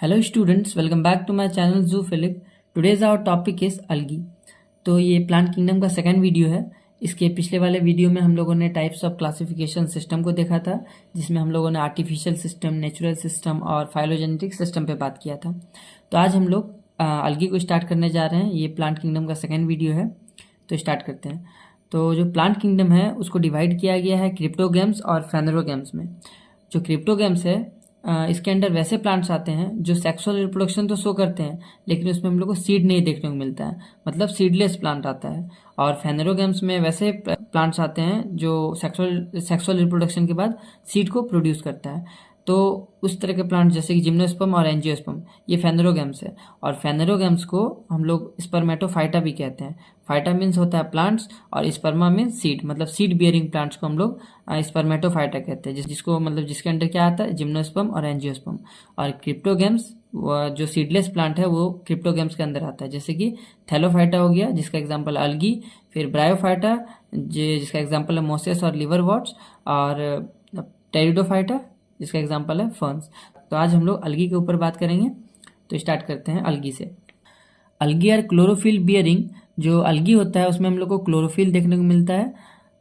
Hello students, welcome back to my channel Zoophilic. Today's our topic is algae. तो ये plant kingdom का second video है। इसके पिछले वाले वीडियो में हम लोगों ने टाइप्स ऑफ क्लासिफिकेशन सिस्टम को देखा था, जिसमें हम लोगों ने आर्टिफिशियल सिस्टम, नेचुरल सिस्टम और फाइलोजेनेटिक सिस्टम पे बात किया था। तो आज हम लोग अलगी को स्टार्ट करने जा रहे हैं। ये प्लांट किंगडम का सेकेंड वीडियो है, तो स्टार्ट करते हैं। तो जो प्लांट किंगडम है उसको डिवाइड किया गया है क्रिप्टोगेम्स और फेनरोगेम्स में। जो क्रिप्टोगेम्स है इसके अंदर वैसे प्लांट्स आते हैं जो सेक्सुअल रिप्रोडक्शन तो शो करते हैं, लेकिन उसमें हम लोग को सीड नहीं देखने को मिलता है, मतलब सीडलेस प्लांट आता है। और फेनेरोगेम्स में वैसे प्लांट्स आते हैं जो सेक्सुअल रिप्रोडक्शन के बाद सीड को प्रोड्यूस करता है। तो उस तरह के प्लांट जैसे कि जिम्नोस्पर्म और एंजियोस्पर्म, ये फेनेरोगेम्स है। और फेनेरोगेम्स को हम लोग स्पर्मेटोफाइटा भी कहते हैं। फाइटा मीन्स होता है प्लांट्स और स्पर्मा मीन्स सीड, मतलब सीड बियरिंग प्लांट्स को हम लोग स्पर्मेटोफाइटा कहते हैं, जिसको मतलब जिसके अंदर क्या आता है, जिम्नोस्पर्म और एंजियोस्पर्म। और क्रिप्टोगेम्स जो सीडलेस प्लांट है वो क्रिप्टोगेम्स के अंदर आता है, जैसे कि थैलोफाइटा हो गया जिसका एग्जांपल अलगी, फिर ब्रायोफाइटा जिसका एग्जांपल है मोसेस और लिवरवॉर्ट्स, और टेरिडोफाइटा जिसका एग्जांपल है फर्न्स। तो आज हम लोग अलगी के ऊपर बात करेंगे, तो स्टार्ट करते हैं अलगी से। अलगी और क्लोरोफिल बियरिंग, जो अलगी होता है उसमें हम लोग को क्लोरोफिल देखने को मिलता है।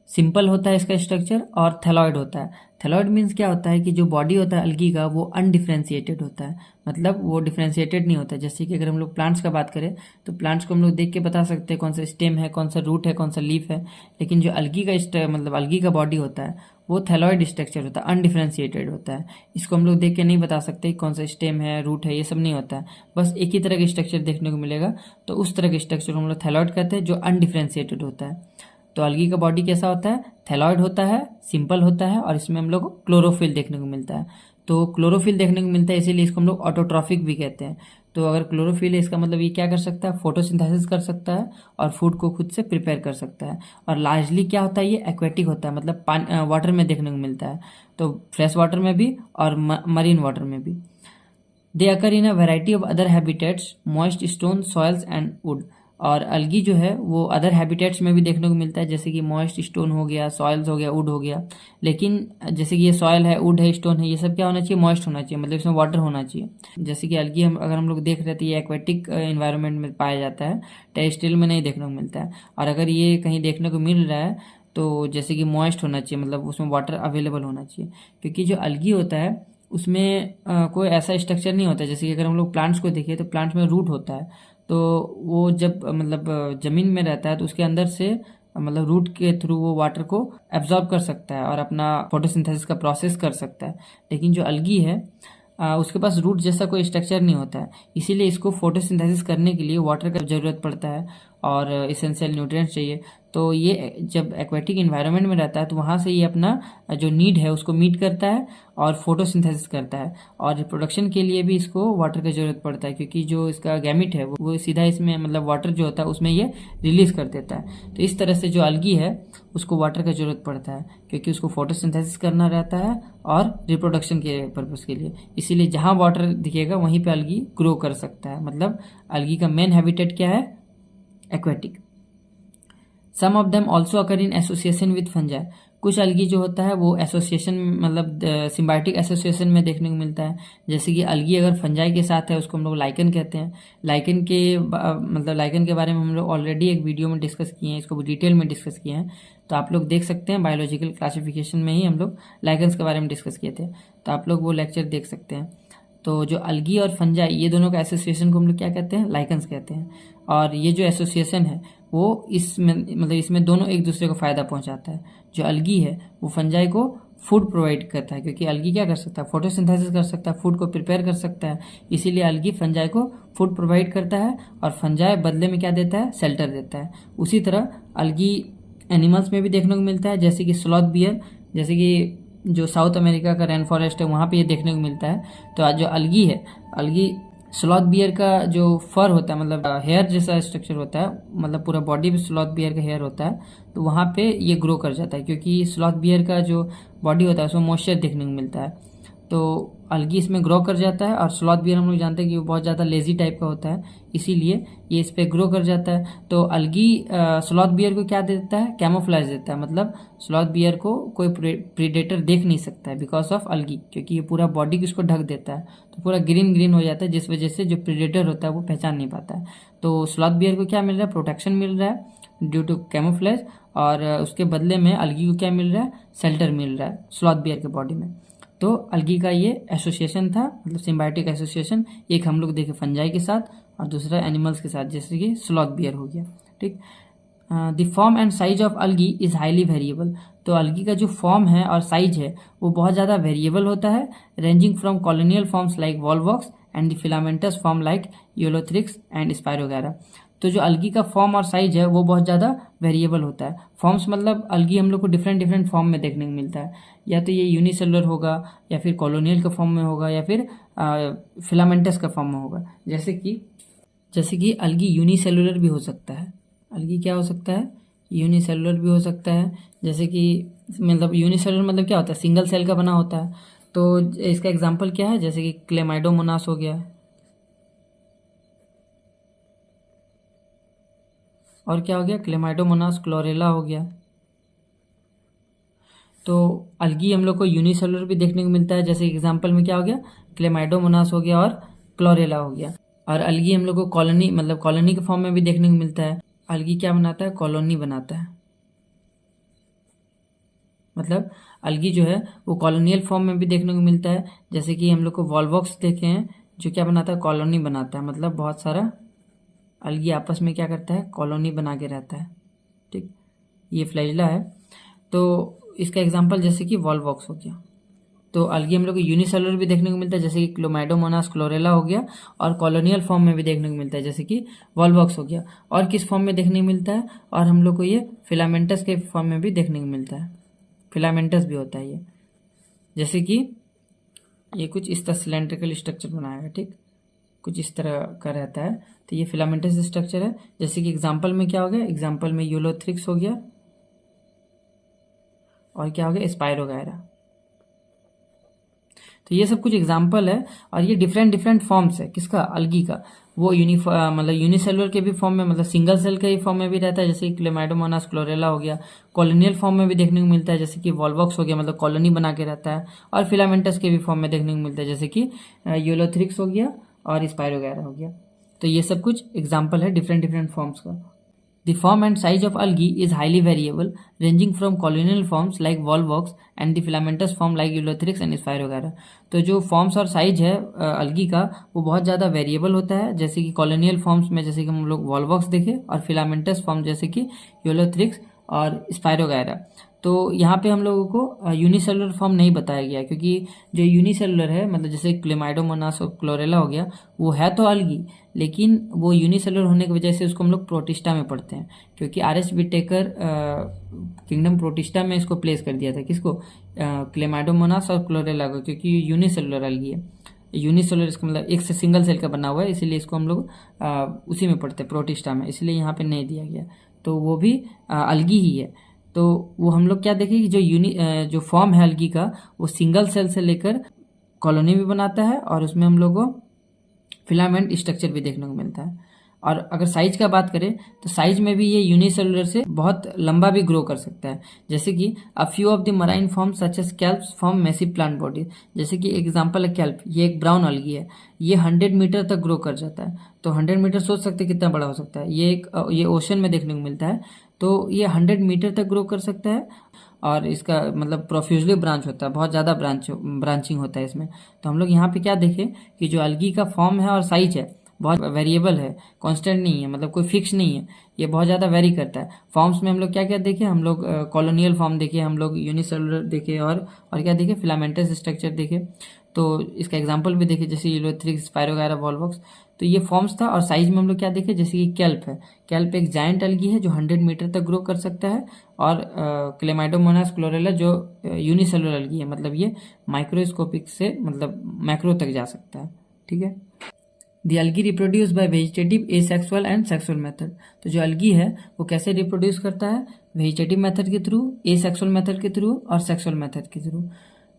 सिंपल होता है इसका स्ट्रक्चर, और थैलॉइड होता है। थैलॉइड मीन्स क्या होता है कि जो बॉडी होता है अलगी का वो अनडिफ्रेंशिएटेड होता है, मतलब वो डिफ्रेंशिएटेड नहीं होता है। जैसे कि अगर हम लोग प्लांट्स का बात करें तो प्लांट्स को हम लोग देख के बता सकते हैं कौन सा स्टेम है, कौन सा रूट है, कौन सा लीफ है। लेकिन जो अलगी का मतलब अलगी का बॉडी होता है वो थैलॉइड स्ट्रक्चर होता है, अनडिफ्रेंशिएटेड होता है। इसको हम लोग देख के नहीं बता सकते कौन सा स्टेम है, रूट है, ये सब नहीं होता है। बस एक ही तरह का स्ट्रक्चर देखने को मिलेगा, तो उस तरह के स्ट्रक्चर को हम लोग थैलॉइड कहते हैं, जो अनडिफ्रेंशिएटेड होता है। तो अलगी का बॉडी कैसा होता है, थैलॉइड होता है, सिंपल होता है, और इसमें हम लोग को क्लोरोफिल देखने को मिलता है। तो क्लोरोफिल देखने को मिलता है, इसीलिए इसको हम लोग ऑटोट्रॉफिक भी कहते हैं। तो अगर क्लोरोफिल है, इसका मतलब ये क्या कर सकता है, फोटोसिंथेसिस कर सकता है और फूड को खुद से प्रिपेयर कर सकता है। और लार्जली क्या होता है, ये एक्वेटिक होता है, मतलब वाटर में देखने को मिलता है, तो फ्रेश वाटर में भी और मरीन वाटर में भी। They occur in a variety of other habitats, moist stone, soils and wood. और अलगी जो है वो अदर हैबिटेट्स में भी देखने को मिलता है, जैसे कि मॉइस्ट स्टोन हो गया, सॉइल्स हो गया, वुड हो गया। लेकिन जैसे कि ये सॉइल है, वुड है, स्टोन है, ये सब क्या होना चाहिए, मॉइस्ट होना चाहिए, मतलब इसमें वाटर होना चाहिए। जैसे कि अलगी अगर हम लोग देख रहे थे, ये एक्वेटिक इन्वायरमेंट में पाया जाता है, टेरेस्ट्रियल में नहीं देखने को मिलता है। और अगर ये कहीं देखने को मिल रहा है तो जैसे कि मॉइस्ट होना चाहिए, मतलब उसमें वाटर अवेलेबल होना चाहिए। क्योंकि जो अलगी होता है उसमें कोई ऐसा स्ट्रक्चर नहीं होता। जैसे कि अगर हम लोग प्लांट्स को देखें तो प्लांट्स में रूट होता है, तो वो जब मतलब ज़मीन में रहता है तो उसके अंदर से मतलब रूट के थ्रू वो वाटर को एब्जॉर्ब कर सकता है और अपना फोटोसिंथेसिस का प्रोसेस कर सकता है। लेकिन जो अलगी है उसके पास रूट जैसा कोई स्ट्रक्चर नहीं होता है, इसीलिए इसको फोटोसिंथेसिस करने के लिए वाटर का ज़रूरत पड़ता है और इसेंशियल न्यूट्रिएंट्स चाहिए। तो ये जब एक्वेटिक इन्वायरमेंट में रहता है तो वहाँ से ये अपना जो नीड है उसको मीट करता है और फोटोसिंथेसिस करता है। और रिप्रोडक्शन के लिए भी इसको वाटर की ज़रूरत पड़ता है, क्योंकि जो इसका गैमिट है वो सीधा इसमें मतलब वाटर जो होता है उसमें ये रिलीज कर देता है। तो इस तरह से जो अलगी है उसको वाटर का ज़रूरत पड़ता है, क्योंकि उसको फोटोसिंथेसिस करना रहता है और रिप्रोडक्शन के पर्पज़ के लिए। इसीलिए जहाँ वाटर दिखेगा वहीं पे अलगी ग्रो कर सकता है। मतलब अलगी का मेन हैबिटेट क्या है, aquatic. Some of them also occur in association with fungi. कुछ अलगी जो होता है वो एसोसिएशन मतलब सिम्बायोटिक एसोसिएशन में देखने को मिलता है। जैसे कि अलगी अगर फंजाई के साथ है उसको हम लोग लाइकन कहते हैं। लाइकन के मतलब लाइकन के बारे में हम लोग ऑलरेडी एक वीडियो में डिस्कस किए हैं, इसको डिटेल में डिस्कस किए हैं, तो आप लोग देख सकते हैं। बायोलॉजिकल क्लासिफिकेशन में ही हम लोग लाइकन्स के बारे में डिस्कस किए थे, तो आप लोग वो लेक्चर देख सकते हैं। तो जो अलगी और फंजाई ये दोनों का एसोसिएशन को हम लोग क्या कहते हैं, लाइकन्स कहते हैं। और ये जो एसोसिएशन है वो इसमें मतलब इसमें दोनों एक दूसरे को फायदा पहुंचाता है। जो अलगी है वो फंजाई को फूड प्रोवाइड करता है, क्योंकि अलगी क्या कर सकता है, फोटोसिंथेसिस कर सकता है, फूड को प्रिपेयर कर सकता है। इसीलिए अलगी फंजाई को फूड प्रोवाइड करता है और फंजाई बदले में क्या देता है, शेल्टर देता है। उसी तरह अलगी एनिमल्स में भी देखने को मिलता है, जैसे कि स्लॉथ बियर, जैसे कि जो साउथ अमेरिका का रेन फॉरेस्ट है वहाँ पे ये देखने को मिलता है। तो जो अलगी है, अलगी स्लॉथ बियर का जो फर होता है, मतलब हेयर जैसा स्ट्रक्चर होता है, मतलब पूरा बॉडी पे स्लॉथ बियर का हेयर होता है, तो वहाँ पे ये ग्रो कर जाता है, क्योंकि स्लॉथ बियर का जो बॉडी होता है उसमें मॉइस्चर देखने को मिलता है। तो अलगी इसमें ग्रो कर जाता है। और स्लॉथ बियर हम लोग जानते हैं कि वो बहुत ज़्यादा लेजी टाइप का होता है, इसीलिए ये इस पर ग्रो कर जाता है। तो अलगी स्लॉथ बियर को क्या देता है, कैमोफ्लेज देता है, मतलब स्लॉथ बियर को कोई प्रीडेटर देख नहीं सकता है बिकॉज ऑफ अलगी, क्योंकि ये पूरा बॉडी को इसको ढक देता है, तो पूरा ग्रीन ग्रीन हो जाता है, जिस वजह से जो प्रीडेटर होता है वो पहचान नहीं पाता है। तो स्लॉथ बियर को क्या मिल रहा है, प्रोटेक्शन मिल रहा है ड्यू टू कैमोफ्लेज, और उसके बदले में अलगी को क्या मिल रहा है, शेल्टर मिल रहा है स्लॉथ बियर के बॉडी में। तो अलगी का ये एसोसिएशन था, मतलब सिम्बायोटिक एसोसिएशन। एक हम लोग देखे फंजाई के साथ और दूसरा एनिमल्स के साथ, जैसे कि स्लॉथ बियर हो गया। ठीक, the form and size of algae is highly variable. तो अलगी का जो फॉर्म है और साइज है वो बहुत ज़्यादा वेरिएबल होता है, ranging from colonial forms like Volvox and the filamentous form like Ulothrix and spirogyra. तो जो अलगी का फॉर्म और साइज है वो बहुत ज़्यादा वेरिएबल होता है। फॉर्म्स मतलब अलगी हम लोग को डिफरेंट डिफरेंट फॉर्म में देखने को मिलता है, या तो ये यूनिसेलुलर होगा, या फिर कॉलोनियल का फॉर्म में होगा, या फिर फिलामेंटस का फॉर्म में होगा। जैसे कि अलगी यूनिसेलुलर भी हो सकता है। अलगी क्या हो सकता है, यूनिसेलुलर भी हो सकता है। जैसे कि मतलब यूनिसेलुलर मतलब क्या होता है, सिंगल सेल का बना होता है। तो इसका एग्जांपल क्या है, जैसे कि क्लेमाइडोमोनास हो गया, और क्या हो गया, क्लेमाइडोमोनास क्लोरेला हो गया। तो अलगी हम लोग को यूनिसेलुलर भी देखने को मिलता है, जैसे एग्जांपल में क्या हो गया, क्लेमाइडोमोनास हो गया और क्लोरेला हो गया। और अलगी हम लोग को कॉलोनी मतलब कॉलोनी के फॉर्म में भी देखने को मिलता है। अलगी क्या बनाता है, कॉलोनी बनाता है, मतलब अलगी जो है वो कॉलोनियल फॉर्म में भी देखने को मिलता है। जैसे कि हम लोग को वॉलवॉक्स देखे हैं, जो क्या बनाता है, कॉलोनी बनाता है, मतलब बहुत सारा अलगी आपस में क्या करता है, कॉलोनी बना के रहता है। ठीक, ये फ्लैजिला है। तो इसका एग्जांपल जैसे कि वॉलवॉक्स हो गया। तो अलगी हम लोग को यूनिसेलुलर भी देखने को मिलता है, जैसे कि क्लोमाइडोमोनास क्लोरेला हो गया, और कॉलोनियल फॉर्म में भी देखने को मिलता है, जैसे कि वॉलवॉक्स हो गया। और किस फॉर्म में देखने को मिलता है, और हम लोग को ये फिलामेंटस के फॉर्म में भी देखने को मिलता है, फिलामेंटस भी होता है ये। जैसे कि ये कुछ इस तरह सिलेंड्रिकल स्ट्रक्चर बनाएगा, ठीक, कुछ इस तरह का रहता है, तो ये फिलामेंटस स्ट्रक्चर है। जैसे कि एग्जाम्पल में क्या हो गया, एग्जाम्पल में यूलोथ्रिक्स हो गया, और क्या हो गया, स्पायरोगैरा। तो ये सब कुछ एग्जाम्पल है, और ये डिफरेंट डिफरेंट फॉर्म्स है किसका, अलगी का। वो मतलब यूनिसेलुलर के भी फॉर्म में, मतलब सिंगल सेल के ही फॉर्म में भी रहता है, जैसे कि क्लेमाइडोमोनास क्लोरेला हो गया। कॉलोनियल फॉर्म में भी देखने को मिलता है, जैसे कि वॉलवॉक्स हो गया, मतलब कॉलोनी बना के रहता है। और फिलामेंटस के भी फॉर्म में देखने को मिलता है, जैसे कि यूलोथ्रिक्स हो गया और स्पायरोगैरा हो गया। तो ये सब कुछ एग्जाम्पल है डिफरेंट डिफरेंट फॉर्म्स का। The form and size of algae is highly variable, ranging from colonial forms like volvox and the filamentous form like Eulothrix and Spirogera। तो जो फॉर्म्स और साइज है अलगी का वो बहुत ज़्यादा वेरिएबल होता है, जैसे कि कॉलोनियल फॉर्म्स में जैसे कि हम लोग वॉलवॉक्स देखे, और फिलामेंटस फॉर्म जैसे कि यूलोथ्रिक्स और स्पायरोगैरा। तो यहाँ पे हम लोगों को यूनिसेलुलर फॉर्म नहीं बताया गया, क्योंकि जो यूनिसेलुलर है, मतलब जैसे क्लेमाइडोमोनास और क्लोरेला हो गया, वो है तो अलगी, लेकिन वो यूनिसेलुलर होने की वजह से उसको हम लोग प्रोटिस्टा में पढ़ते हैं, क्योंकि आर.एच. विटेकर किंगडम प्रोटिस्टा में इसको प्लेस कर दिया था, किसको, क्लेमाइडोमोनास और क्लोरेला को, क्योंकि यूनिसेलुलर अलगी है। यूनिसेलुलर इसका मतलब एक से सिंगल सेल का बना हुआ है, इसीलिए इसको हम लोग उसी में पढ़ते हैं, प्रोटिस्टा में, इसलिए यहाँ पे नहीं दिया गया। तो वो भी अलगी ही है। तो वो हम लोग क्या देखें कि जो फॉर्म है अलगी का, वो सिंगल सेल से लेकर कॉलोनी भी बनाता है, और उसमें हम लोग को फिलामेंट स्ट्रक्चर भी देखने को मिलता है। और अगर साइज का बात करें तो साइज में भी ये यूनिसेलुलर से बहुत लंबा भी ग्रो कर सकता है, जैसे कि a few of the marine form such as kelps form massive plant body. जैसे कि एग्जांपल है कैल्प, ये एक ब्राउन अलगी है, ये 100 मीटर तक ग्रो कर जाता है। तो 100 मीटर सोच सकते हैं कितना बड़ा हो सकता है, ये ओशन में देखने को मिलता है। तो ये 100 मीटर तक ग्रो कर सकता है, और इसका मतलब प्रोफ्यूजली ब्रांच होता है, बहुत ज़्यादा ब्रांचिंग होता है इसमें। तो हम लोग यहाँ पे क्या देखें कि जो अलगी का फॉर्म है और साइज है बहुत वेरिएबल है, कांस्टेंट नहीं है, मतलब कोई फिक्स नहीं है, ये बहुत ज़्यादा वेरी करता है। फॉर्म्स में हम लोग क्या क्या देखे, हम लोग कॉलोनियल फॉर्म देखे, हम लोग यूनिसेलुलर देखे, और क्या देखे, फिलामेंटस स्ट्रक्चर देखे। तो इसका एग्जांपल भी देखे, जैसे यूलोथ्रिक्स, स्पायरोगैरा, वॉलवॉक्स। तो ये फॉर्म्स था। और साइज में हम लोग क्या देखे, जैसे कि कैल्प है, कैल्प एक जायंट अलगी है जो 100 मीटर तक ग्रो कर सकता है। और क्लेमाइडोमोनास क्लोरेला जो यूनिसेलुलर अलगी है, मतलब ये माइक्रोस्कोपिक से मतलब मैक्रो तक जा सकता है। ठीक है। The algae reproduce by vegetative, asexual and sexual method. तो जो अलगी है वो कैसे रिप्रोड्यूस करता है, वेजिटेटिव मेथड के थ्रू, एसेक्सुअल मेथड के थ्रू और सेक्सुअल मेथड के through.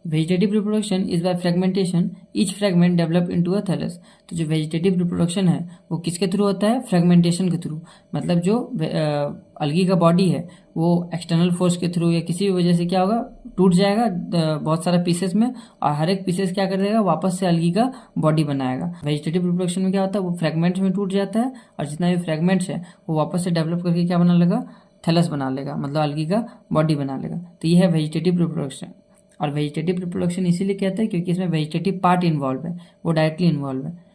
Vegetative reproduction is by fragmentation, each fragment develop into a thallus. तो जो वेजिटेटिव रिप्रोडक्शन है वो किसके थ्रू होता है? फ्रेगमेंटेशन के थ्रू। मतलब जो अलगी का बॉडी है वो एक्सटर्नल फोर्स के थ्रू या किसी भी वजह से क्या होगा, टूट जाएगा बहुत सारा पीसेस में, और हर एक पीसेस क्या कर देगा, वापस से अलगी का बॉडी बनाएगा। वेजिटेटिव रिप्रोडक्शन में क्या होता है, वो फ्रेगमेंट्स में टूट जाता है और जितना भी फ्रेगमेंट्स है वो वापस से डेवलप करके क्या बना लेगा, थैलस बना लेगा, मतलब अलगी का बॉडी बना लेगा। तो ये है वेजिटेटिव रिप्रोडक्शन। और वेजिटेटिव रिप्रोडक्शन इसीलिए कहते हैं क्योंकि इसमें वेजिटेटिव पार्ट इन्वॉल्व है, वो डायरेक्टली इन्वॉल्व है।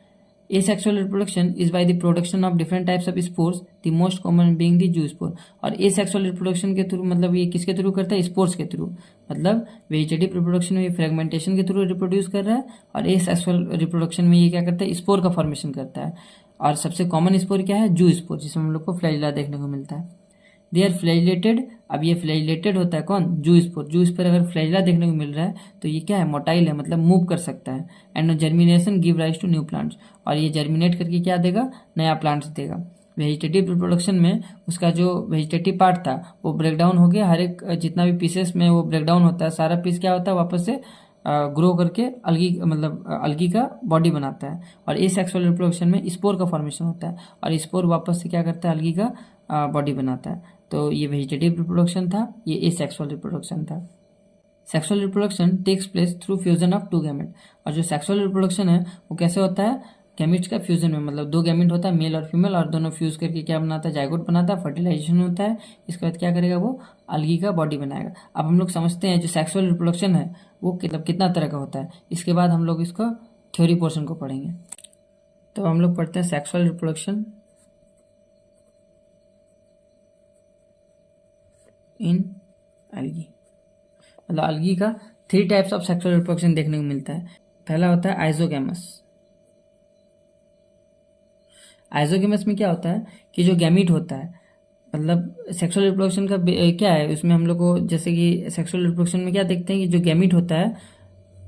Asexual reproduction is by the production of different types of spores, the most common being the zoo spore. और एसेक्सुअल रिप्रोडक्शन के थ्रू मतलब ये किसके थ्रू करता है? स्पोर्स के थ्रू। मतलब वेजिटेटिव रिप्रोडक्शन में ये फ्रेगमेंटेशन के थ्रू रिप्रोड्यूस कर रहा है, और एसेक्सुअल रिप्रोडक्शन में ये क्या करता है? स्पोर का फॉर्मेशन करता है। और सबसे कॉमन स्पोर क्या है? जू स्पोर, जिसमें हम लोग को फ्लैजिला देखने को मिलता है। They are flagellated. अब ये फ्लैजिलेटेड होता है कौन? जू स्पोर। जू स्पोर अगर फ्लैजिला देखने को मिल रहा है तो ये क्या है? मोटाइल है, मतलब मूव कर सकता है। And germination give rise to new plants, और ये जर्मिनेट करके क्या देगा? नया प्लांट्स देगा। वेजिटेटिव रिप्रोडक्शन में उसका जो वेजिटेटिव पार्ट था वो ब्रेक डाउन हो गया, हर एक जितना भी पीसेस में वो ब्रेक डाउन होता है, सारा पीस क्या होता है? वापस से ग्रो करके अलगी मतलब अलगी का बॉडी बनाता है। और एसेक्सुअल रिप्रोडक्शन में स्पोर का फॉर्मेशन होता है, और स्पोर वापस से क्या करता है? अलगी का बॉडी बनाता है। तो ये वेजिटेटिव रिप्रोडक्शन था, ये एसेक्सुअल रिप्रोडक्शन था। Sexual reproduction takes place through fusion of two gamete. और जो सेक्सुअल रिप्रोडक्शन है वो कैसे होता है? गैमेट्स का फ्यूजन में, मतलब दो गैमेट होता है, मेल और फीमेल, और दोनों फ्यूज करके क्या बनाता है? जाइगोट बनाता है, फर्टिलाइजेशन होता है। इसके बाद क्या करेगा? वो अलगी का बॉडी बनाएगा। अब हम लोग समझते हैं जो सेक्सुअल रिप्रोडक्शन है वो मतलब कितना तरह का होता है। इसके बाद हम लोग इसका थ्योरी पोर्शन को पढ़ेंगे। तो हम लोग पढ़ते हैं सेक्सुअल रिप्रोडक्शन इन अलगी। मतलब अलगी का 3 टाइप्स ऑफ सेक्सुअल रिप्रोडक्शन देखने को मिलता है। पहला होता है आइजोगैमस। आइजोगैमस में क्या होता है कि जो गैमीट होता है, मतलब सेक्सुअल रिप्रोडक्शन का क्या है उसमें हम लोग को, जैसे कि सेक्सुअल रिप्रोडक्शन में क्या देखते हैं कि जो गैमीट होता है,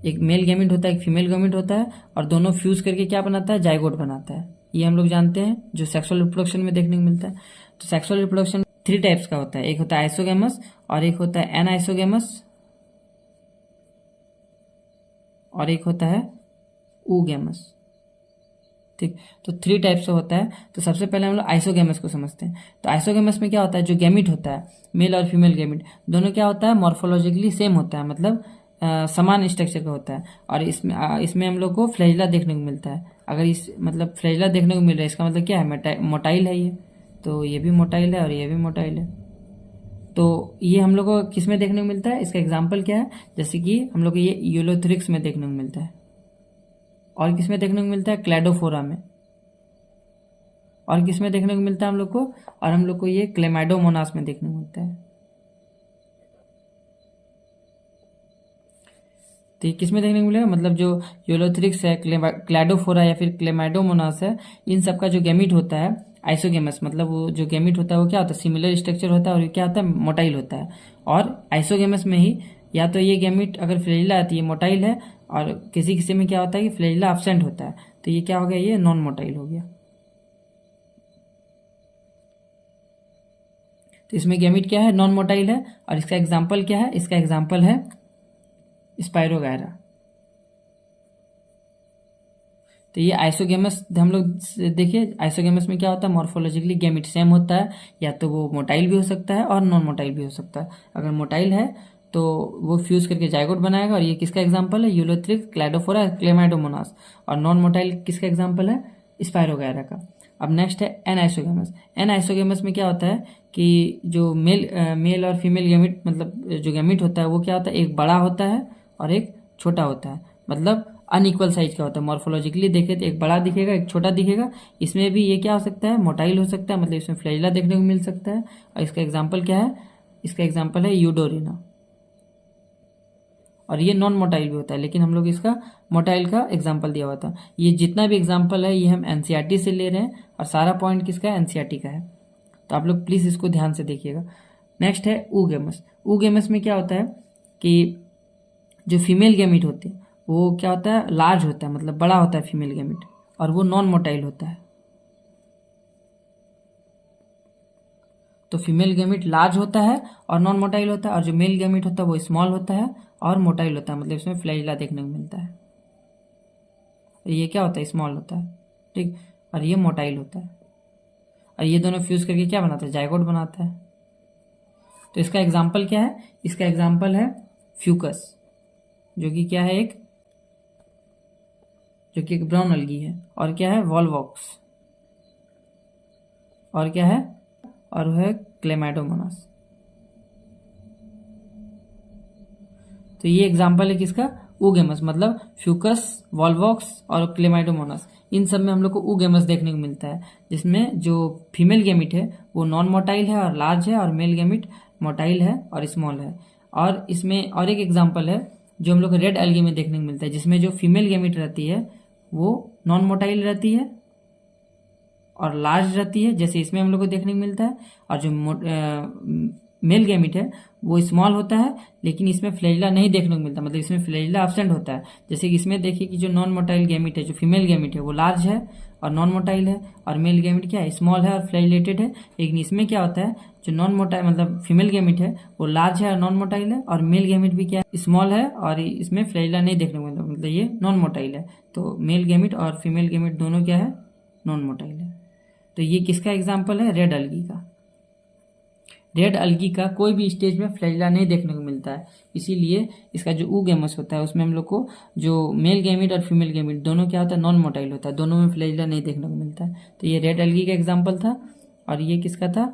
एक मेल गैमीट होता है, एक फीमेल गैमीट होता है, और दोनों फ्यूज करके क्या बनाता है? जाइगोट बनाता है। ये हम लोग जानते हैं जो सेक्सुअल रिप्रोडक्शन में देखने को मिलता है। तो सेक्सुअल रिप्रोडक्शन 3 टाइप्स का होता है, एक होता है आइसोगैमस, और एक होता है एनाइसोगैमस, और एक होता है ऊगैमस। ठीक, तो 3 टाइप से होता है। तो सबसे पहले हम लोग आइसोगैमस को समझते हैं। तो आइसोगैमस में क्या होता है? जो गैमीट होता है, मेल और फीमेल गैमीट दोनों क्या होता है? मॉर्फोलॉजिकली सेम होता है, मतलब समान स्ट्रक्चर का होता है। और इसमें हम लोग को फ्लैजिला देखने को मिलता है। अगर इस मतलब फ्लैजिला देखने को मिल रहा है, इसका मतलब क्या है? मोटाइल है ये। तो ये भी मोटाइल है और ये भी मोटाइल है। तो ये हम लोग को किस में देखने को मिलता है? इसका एग्जाम्पल क्या है? जैसे कि हम लोग को ये यूलोथ्रिक्स में देखने को मिलता है, और किस में देखने को मिलता है? क्लैडोफोरा में। और किस में देखने को मिलता है हम लोग को? और हम लोग को ये क्लेमाइडोमोनास में देखने को मिलता है। तो ये किस में देखने को मिलेगा? मतलब जो यूलोथ्रिक्स है, क्लैडोफोरा या फिर क्लेमाइडोमोनास है, इन सब का जो गैमीट होता है आइसोगेमस, मतलब वो जो गैमीट होता है वो क्या होता है? सिमिलर स्ट्रक्चर होता है, और ये क्या होता है? मोटाइल होता है। और आइसोगेमस में ही या तो ये गैमीट अगर फ्लैजिला आती है मोटाइल है, और किसी किसी में क्या होता है कि फ्लैजिला एब्सेंट होता है, तो ये क्या हो गया? ये नॉन मोटाइल हो गया। तो इसमें गैमीट क्या है? नॉन मोटाइल है। और इसका एग्जाम्पल क्या है? इसका एग्जाम्पल है स्पाइरोगायरा। तो ये आइसोगेमस हम लोग देखिए, आइसोगेमस में क्या होता है? मॉर्फोलॉजिकली गैमीट सेम होता है, या तो वो मोटाइल भी हो सकता है और नॉन मोटाइल भी हो सकता है। अगर मोटाइल है तो वो फ्यूज करके जाइगोट बनाएगा, और ये किसका एग्जाम्पल है? Ulothrix, Cladophora, Chlamydomonas. और नॉन मोटाइल किसका एग्जाम्पल है? स्पाइरोगायरा का। अब नेक्स्ट है एनाइसोगेमस। एनाइसोगेमस में क्या होता है कि जो मेल और फीमेल गैमीट, मतलब जो गैमीट होता है वो क्या होता है? एक बड़ा होता है और एक छोटा होता है, मतलब अनइक्वल साइज का होता है। मॉर्फोलॉजिकली देखे तो एक बड़ा दिखेगा, एक छोटा दिखेगा। इसमें भी ये क्या हो सकता है? मोटाइल हो सकता है, मतलब इसमें फ्लैजिला देखने को मिल सकता है। और इसका एग्जाम्पल क्या है? इसका एग्जाम्पल है यूडोरिना। और ये नॉन मोटाइल भी होता है, लेकिन हम लोग इसका मोटाइल का एग्जाम्पल दिया हुआ था। ये जितना भी एग्जाम्पल है ये हम एनसीईआरटी से ले रहे हैं, और सारा पॉइंट किसका है? एनसीईआरटी का है। तो आप लोग प्लीज इसको ध्यान से देखिएगा। नेक्स्ट है ऊगेमस। ऊगेमस में क्या होता है कि जो फीमेल गैमीट होते हैं वो क्या होता है? लार्ज होता है, मतलब बड़ा होता है फीमेल गैमीट, और वो नॉन मोटाइल होता है। तो फीमेल गैमिट लार्ज होता है और नॉन मोटाइल होता है, और जो मेल गैमिट होता है वो स्मॉल होता है और मोटाइल होता है, मतलब इसमें फ्लैजिला देखने को मिलता है। ये क्या होता है, स्मॉल होता है, ठीक, और ये मोटाइल होता है, और ये दोनों फ्यूज करके क्या बनाता है, जायगोट बनाता है। तो इसका एग्जाम्पल क्या है, इसका एग्जाम्पल है फ्यूकस, जो कि क्या है, जो कि एक ब्राउन अलगी है, और क्या है, वॉलवॉक्स, और क्या है, और वह है क्लेमाइडोमोनास। तो ये एग्जाम्पल है किसका, ऊगेमस, मतलब फ्यूकस, वॉलवॉक्स और क्लेमाइडोमोनास, इन सब में हम लोग को ऊगेमस देखने को मिलता है, जिसमें जो फीमेल गैमिट है वो नॉन मोटाइल है और लार्ज है, और मेल गैमिट मोटाइल है और स्मॉल है। और इसमें और एक एग्जाम्पल है जो हम लोग को रेड एल्गी में देखने को मिलता है, जिसमें जो फीमेल गैमिट रहती है वो नॉन मोटाइल रहती है और लार्ज रहती है, जैसे इसमें हम लोग को देखने को मिलता है, और जो मेल गैमिट है वो स्मॉल होता है, लेकिन इसमें फ्लैजिला नहीं देखने को मिलता, मतलब इसमें फ्लैजिला एब्सेंट होता है। जैसे कि इसमें देखिए कि जो नॉन मोटाइल गैमिट है, जो फीमेल गैमिट है वो लार्ज है और नॉन मोटाइल है, और मेल गैमिट क्या है, स्मॉल है और फ्लैजिलेटेड है। लेकिन इसमें क्या होता है, जो नॉन मोटाइल मतलब फीमेल गैमिट है वो लार्ज है और नॉन मोटाइल है, और मेल गैमिट भी क्या है, स्मॉल है, और इसमें फ्लैजिला नहीं देखने को मिलता, मतलब ये नॉन मोटाइल है। तो मेल गैमिट और फीमेल गैमिट दोनों क्या है, नॉन मोटाइल है। तो ये किसका एग्जाम्पल है, रेड अलगी का। रेड अलगी का कोई भी स्टेज में फ्लैजिला नहीं देखने को मिलता है, इसीलिए इसका जो ऊगेमस होता है उसमें हम लोग को जो मेल गैमिट और फीमेल गैमिट दोनों क्या होता है, नॉन मोटाइल होता है, दोनों में फ्लैजिला नहीं देखने को मिलता है। तो ये रेड अलगी का एग्जाम्पल था, और ये किसका था,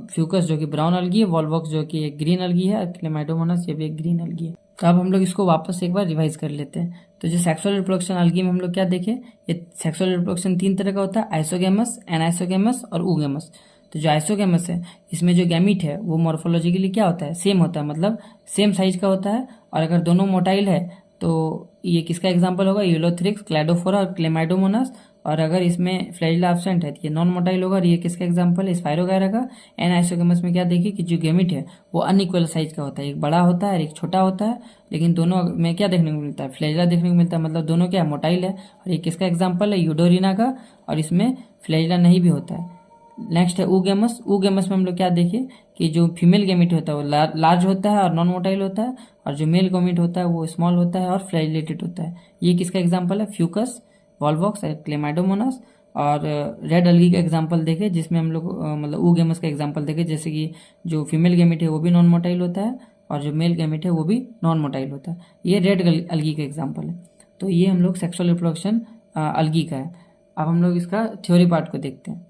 फ्यूकस जो कि ब्राउन अलगी है, वॉलवॉक्स जो कि एक ग्रीन अलगी है, और क्लेमाइडोमोनास ये भी एक ग्रीन अलगी है। तो अब हम लोग इसको वापस एक बार रिवाइज कर लेते हैं। तो जो सेक्सुअल रिप्रोडक्शन अलगी में हम लोग क्या देखे, ये सेक्सुअल रिप्रोडक्शन 3 तरह का होता है, आइसोगेमस, एनाइसोगेमस और ऊगेमस। तो जो आइसोगेमस है इसमें जो गैमीट है वो मॉर्फोलॉजिकली क्या होता है, सेम होता है, मतलब सेम साइज का होता है, और अगर दोनों मोटाइल है तो ये किसका एग्जाम्पल होगा, यूलोथ्रिक्स, क्लैडोफोरा और क्लेमाइडोमोनास। और अगर इसमें फ्लैजिला एब्सेंट है तो ये नॉन मोटाइल होगा, और ये किसका एग्जाम्पल है, स्पाइरोगायरा का। एनाइसोगेमस में क्या देखिए कि जो गैमीट है वो अनइक्वल साइज का होता है, एक बड़ा होता है और एक छोटा होता है, लेकिन दोनों में क्या देखने को मिलता है, फ्लैजिला देखने को मिलता है, मतलब दोनों क्या मोटाइल है। और ये किसका एग्जाम्पल है, यूडोरिना का, और इसमें फ्लैजिला नहीं भी होता है। नेक्स्ट है ऊगेमस। ऊगेमस में हम लोग क्या देखें कि जो फीमेल गैमीट होता है वो लार्ज होता है और नॉन मोटाइल होता है, और जो मेल गैमीट होता है वो स्मॉल होता है और फ्लैजिलेटेड होता है। ये किसका एग्जाम्पल है, फ्यूकस, वॉलवॉक्स, क्लेमाइडोमोनास। और रेड अलगी का एग्जाम्पल देखे जिसमें हम लोग मतलब ऊगेमस का एग्जाम्पल देखे, जैसे कि जो फीमेल गैमीट है वो भी नॉन मोटाइल होता है और जो मेल गैमीट है वो भी नॉन मोटाइल होता है। ये रेड अलगी का एग्जाम्पल है। तो ये हम लोग सेक्सुअल रिप्रोडक्शन अलगी का है। अब हम लोग इसका थ्योरी पार्ट को देखते हैं।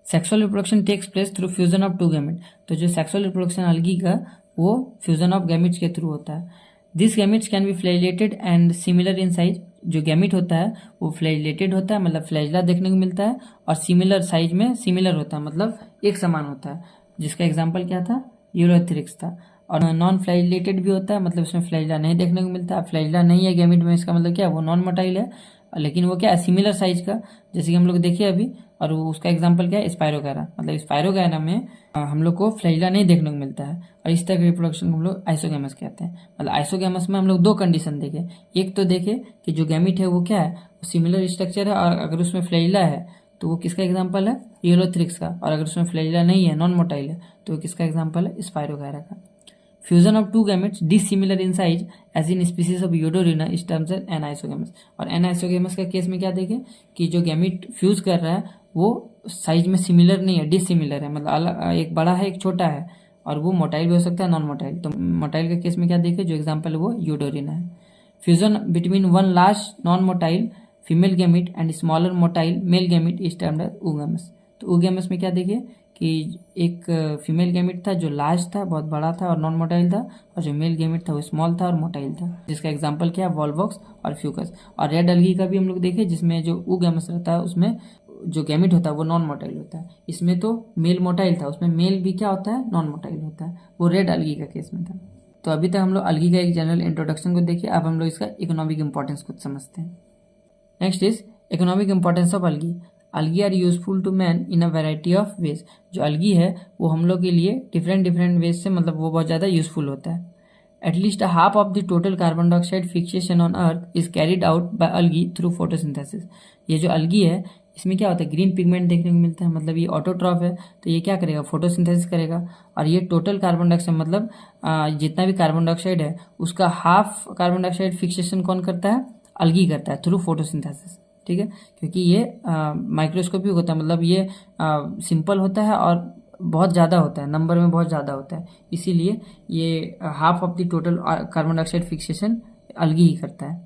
Sexual reproduction takes place through fusion of 2 gamete. तो जो सेक्सुअल रिप्रोडक्शन अलगी का वो फ्यूजन ऑफ गैमेट्स के थ्रू होता है। This gametes can be flagellated and similar in size. जो गैमेट होता है वो फ्लैजिलेटेड होता है, मतलब फ्लैजिला देखने को मिलता है, और सिमिलर साइज में सिमिलर होता है, मतलब एक समान होता है, जिसका एग्जाम्पल क्या था, यूरोथ्रिक्स था। और नॉन फ्लैजिलेटेड भी होता है, मतलब उसमें फ्लैजिला नहीं देखने को मिलता। फ्लैजिला नहीं है गैमेट में, इसका मतलब क्या है, वो नॉन मोटाइल है, लेकिन वो क्या है, सिमिलर साइज का, जैसे कि हम लोग देखिए अभी। और उसका एग्जाम्पल क्या है, स्पाइरोगायरा, मतलब स्पाइरोगायरा में हम लोग को फ्लैजिला नहीं देखने को मिलता है, और इस तरह के रिप्रोडक्शन को हम लोग आइसोगैमस कहते हैं। मतलब आइसोगैमस में हम लोग 2 कंडीशन देखे। एक तो देखे कि जो गैमीट है वो क्या है, वो सिमिलर स्ट्रक्चर है, और अगर उसमें फ्लैजिला है तो वो किसका एग्जाम्पल है, यूरोथ्रिक्स का। और अगर उसमें फ्लैजिला नहीं है, नॉन मोटाइल है, तो वो किसका एग्जाम्पल है, स्पाइरोगायरा का। Fusion of 2 gametes dissimilar in size as in species of eudorina is termed as anisogamous. और एनाइसोगैमस का केस में क्या देखें कि जो गैमेट फ्यूज कर रहा है वो साइज में सिमिलर नहीं है, डिसिमिलर है, मतलब अलग, एक बड़ा है एक छोटा है, और वो मोटाइल भी हो सकता है, नॉन मोटाइल। तो मोटाइल के केस में क्या देखें, जो एग्जाम्पल है वो यूडोरिना है। Fusion between one large non motile female gamete and smaller motile male gamete इस टर्म्ड एज ऊगेमस। तो ऊगेमस में क्या देखें कि एक फीमेल गैमेट था जो लार्ज था, बहुत बड़ा था और नॉन मोटाइल था, और जो मेल गैमेट था वो स्मॉल था और मोटाइल था, जिसका एग्जांपल क्या है, वॉलवॉक्स और फ्यूकस। और रेड अलगी का भी हम लोग देखे, जिसमें जो ऊगेमस रहता है उसमें जो गैमेट होता है वो नॉन मोटाइल होता है। इसमें तो मेल मोटाइल था, उसमें मेल भी क्या होता है, नॉन मोटाइल होता है, वो रेड अलगी का केस में था। तो अभी तक हम लोग अलगी का एक जनरल इंट्रोडक्शन को देखिए। अब हम लोग इसका इकोनॉमिक इंपॉर्टेंस को समझते हैं। Next is economic importance of algae. Algae are useful to man in a variety of ways. जो अलगी है वो हम लोग के लिए डिफरेंट वेज से, मतलब वो बहुत ज़्यादा यूजफुल होता है। At least a half of the total carbon dioxide fixation on earth is carried out by algae through photosynthesis. ये जो algae है इसमें क्या होता है, ग्रीन पिगमेंट देखने को मिलता है, मतलब ये ऑटोट्रॉफ है, तो ये क्या करेगा, फोटोसिंथेसिस करेगा। और ये टोटल कार्बन डाइऑक्साइड मतलब जितना भी कार्बन डाइऑक्साइड है उसका हाफ कार्बन डाइऑक्साइड फिक्सेशन कौन करता है, algae करता है थ्रू फोटोसिंथेसिस। ठीक है, क्योंकि ये माइक्रोस्कोपिक होता है, मतलब ये सिंपल होता है और बहुत ज़्यादा होता है, नंबर में बहुत ज़्यादा होता है, इसीलिए ये half of the total carbon dioxide fixation algae ही करता है।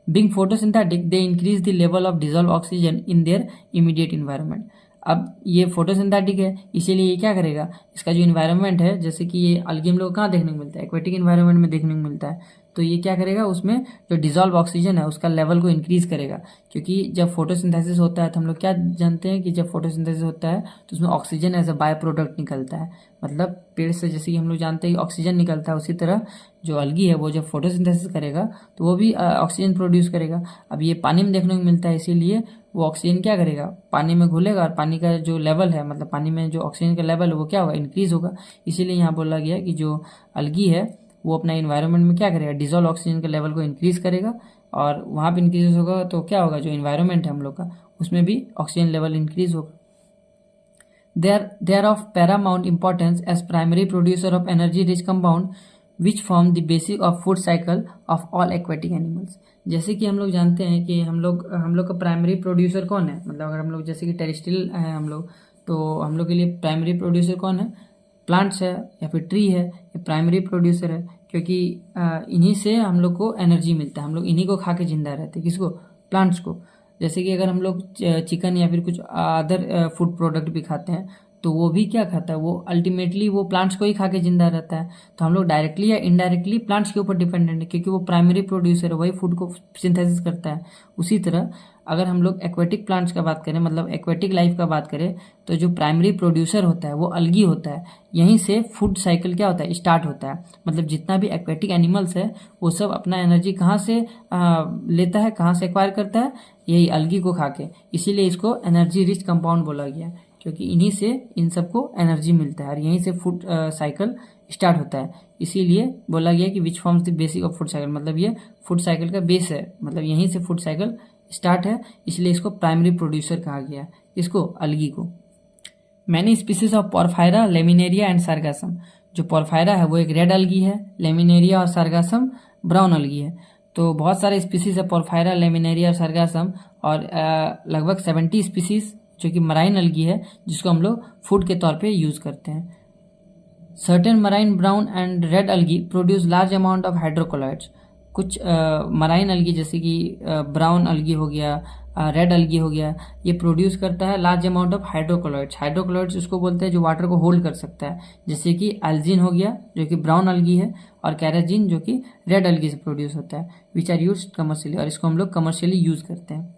Being photosynthetic, they increase the level of dissolved oxygen in their immediate environment. अब ये फोटोसिंथेटिक है, इसीलिए ये क्या करेगा, इसका जो इन्वायरमेंट है, जैसे कि ये अलगी हम लोग कहाँ देखने को मिलता है, एक्वेटिक इन्वायरमेंट में देखने को मिलता है, तो ये क्या करेगा, उसमें जो डिजॉल्व ऑक्सीजन है उसका लेवल को इंक्रीज करेगा। क्योंकि जब फोटोसिंथेसिस होता है तो हम लोग क्या जानते हैं कि जब फोटोसिंथेसिस होता है तो उसमें oxygen as a by product निकलता है, मतलब पेड़ से जैसे कि हम लोग जानते हैं कि ऑक्सीजन निकलता है, उसी तरह जो अलगी है वो जब फोटोसिंथेसिस करेगा तो वो भी ऑक्सीजन प्रोड्यूस करेगा। अब ये पानी में देखने को मिलता है, इसीलिए वो ऑक्सीजन क्या करेगा, पानी में घुलेगा और पानी का जो लेवल है, मतलब पानी में जो ऑक्सीजन का लेवल है वो क्या होगा, इंक्रीज होगा। इसीलिए यहाँ बोला गया कि जो अलगी है वो अपना इन्वायरमेंट में क्या करेगा, डिजॉल्व ऑक्सीजन के लेवल को इंक्रीज करेगा, और वहाँ पे इंक्रीज होगा तो क्या होगा, जो इन्वायरमेंट है हम लोग का उसमें भी ऑक्सीजन लेवल इंक्रीज होगा। They are of paramount importance as primary producer of energy rich compound which form the basic of food cycle of all aquatic animals. जैसे कि हम लोग जानते हैं कि हम लोग का प्राइमरी प्रोड्यूसर कौन है, मतलब अगर हम लोग जैसे कि टेरेस्ट्रियल है हम लोग, तो हम लोग के लिए प्राइमरी प्रोड्यूसर कौन है, प्लांट्स है या फिर ट्री है, ये प्राइमरी प्रोड्यूसर है, क्योंकि इन्हीं से हम लोग को एनर्जी मिलता है, हम लोग इन्हीं को खा के जिंदा रहते हैं, किसको, प्लांट्स को। जैसे कि अगर हम लोग चिकन या फिर कुछ अदर फूड प्रोडक्ट भी खाते हैं तो वो भी क्या खाता है, वो अल्टीमेटली वो प्लांट्स को ही खा के जिंदा रहता है। तो हम लोग डायरेक्टली या इनडायरेक्टली प्लांट्स के ऊपर डिपेंडेंट है, क्योंकि वो प्राइमरी प्रोड्यूसर है, वही फूड को सिंथेसिस करता है। उसी तरह अगर हम लोग एक्वेटिक प्लांट्स का बात करें, मतलब एक्वेटिक लाइफ का बात करें, तो जो प्राइमरी प्रोड्यूसर होता है वो अलगी होता है। यहीं से फूड साइकिल क्या होता है, स्टार्ट होता है। मतलब जितना भी एक्वेटिक एनिमल्स है वो सब अपना एनर्जी कहाँ से लेता है, कहाँ से एक्वायर करता है, यही अलगी को खा के। इसीलिए इसको एनर्जी रिच कंपाउंड बोला गया, क्योंकि इन्हीं से इन सबको एनर्जी मिलता है और यहीं से फूड साइकिल स्टार्ट होता है। इसीलिए बोला गया कि which forms the basic of food cycle, मतलब ये फूड साइकिल का बेस है, मतलब यहीं से फूड साइकिल स्टार्ट है, इसलिए इसको प्राइमरी प्रोड्यूसर कहा गया, इसको अलगी को। Many species of Porphyra, Laminaria and Sargassum. जो पोरफायरा है वो एक रेड अलगी है, लेमिनेरिया और सार्गासम ब्राउन अलगी है। तो बहुत सारे स्पीसीज है पोरफायरा, लेमिनेरिया और सार्गासम, और लगभग 70 स्पीसीज जो कि मराइन अलगी है, जिसको हम लोग फूड के तौर पे यूज करते हैं। Certain marine brown and red algae produce large amount of hydrocolloids. कुछ मराइन अलगी जैसे कि ब्राउन अलगी हो गया, रेड अलगी हो गया, ये प्रोड्यूस करता है लार्ज अमाउंट ऑफ हाइड्रोकोलाइड्स। हाइड्रोकोलाइड्स उसको बोलते हैं जो वाटर को होल्ड कर सकता है, जैसे कि एल्जिन हो गया जो कि ब्राउन अलगी है, और कैराजिन जो कि रेड अलगी से प्रोड्यूस होता है, विच आर यूज कमर्शियली, और इसको हम लोग कमर्शियली यूज करते हैं।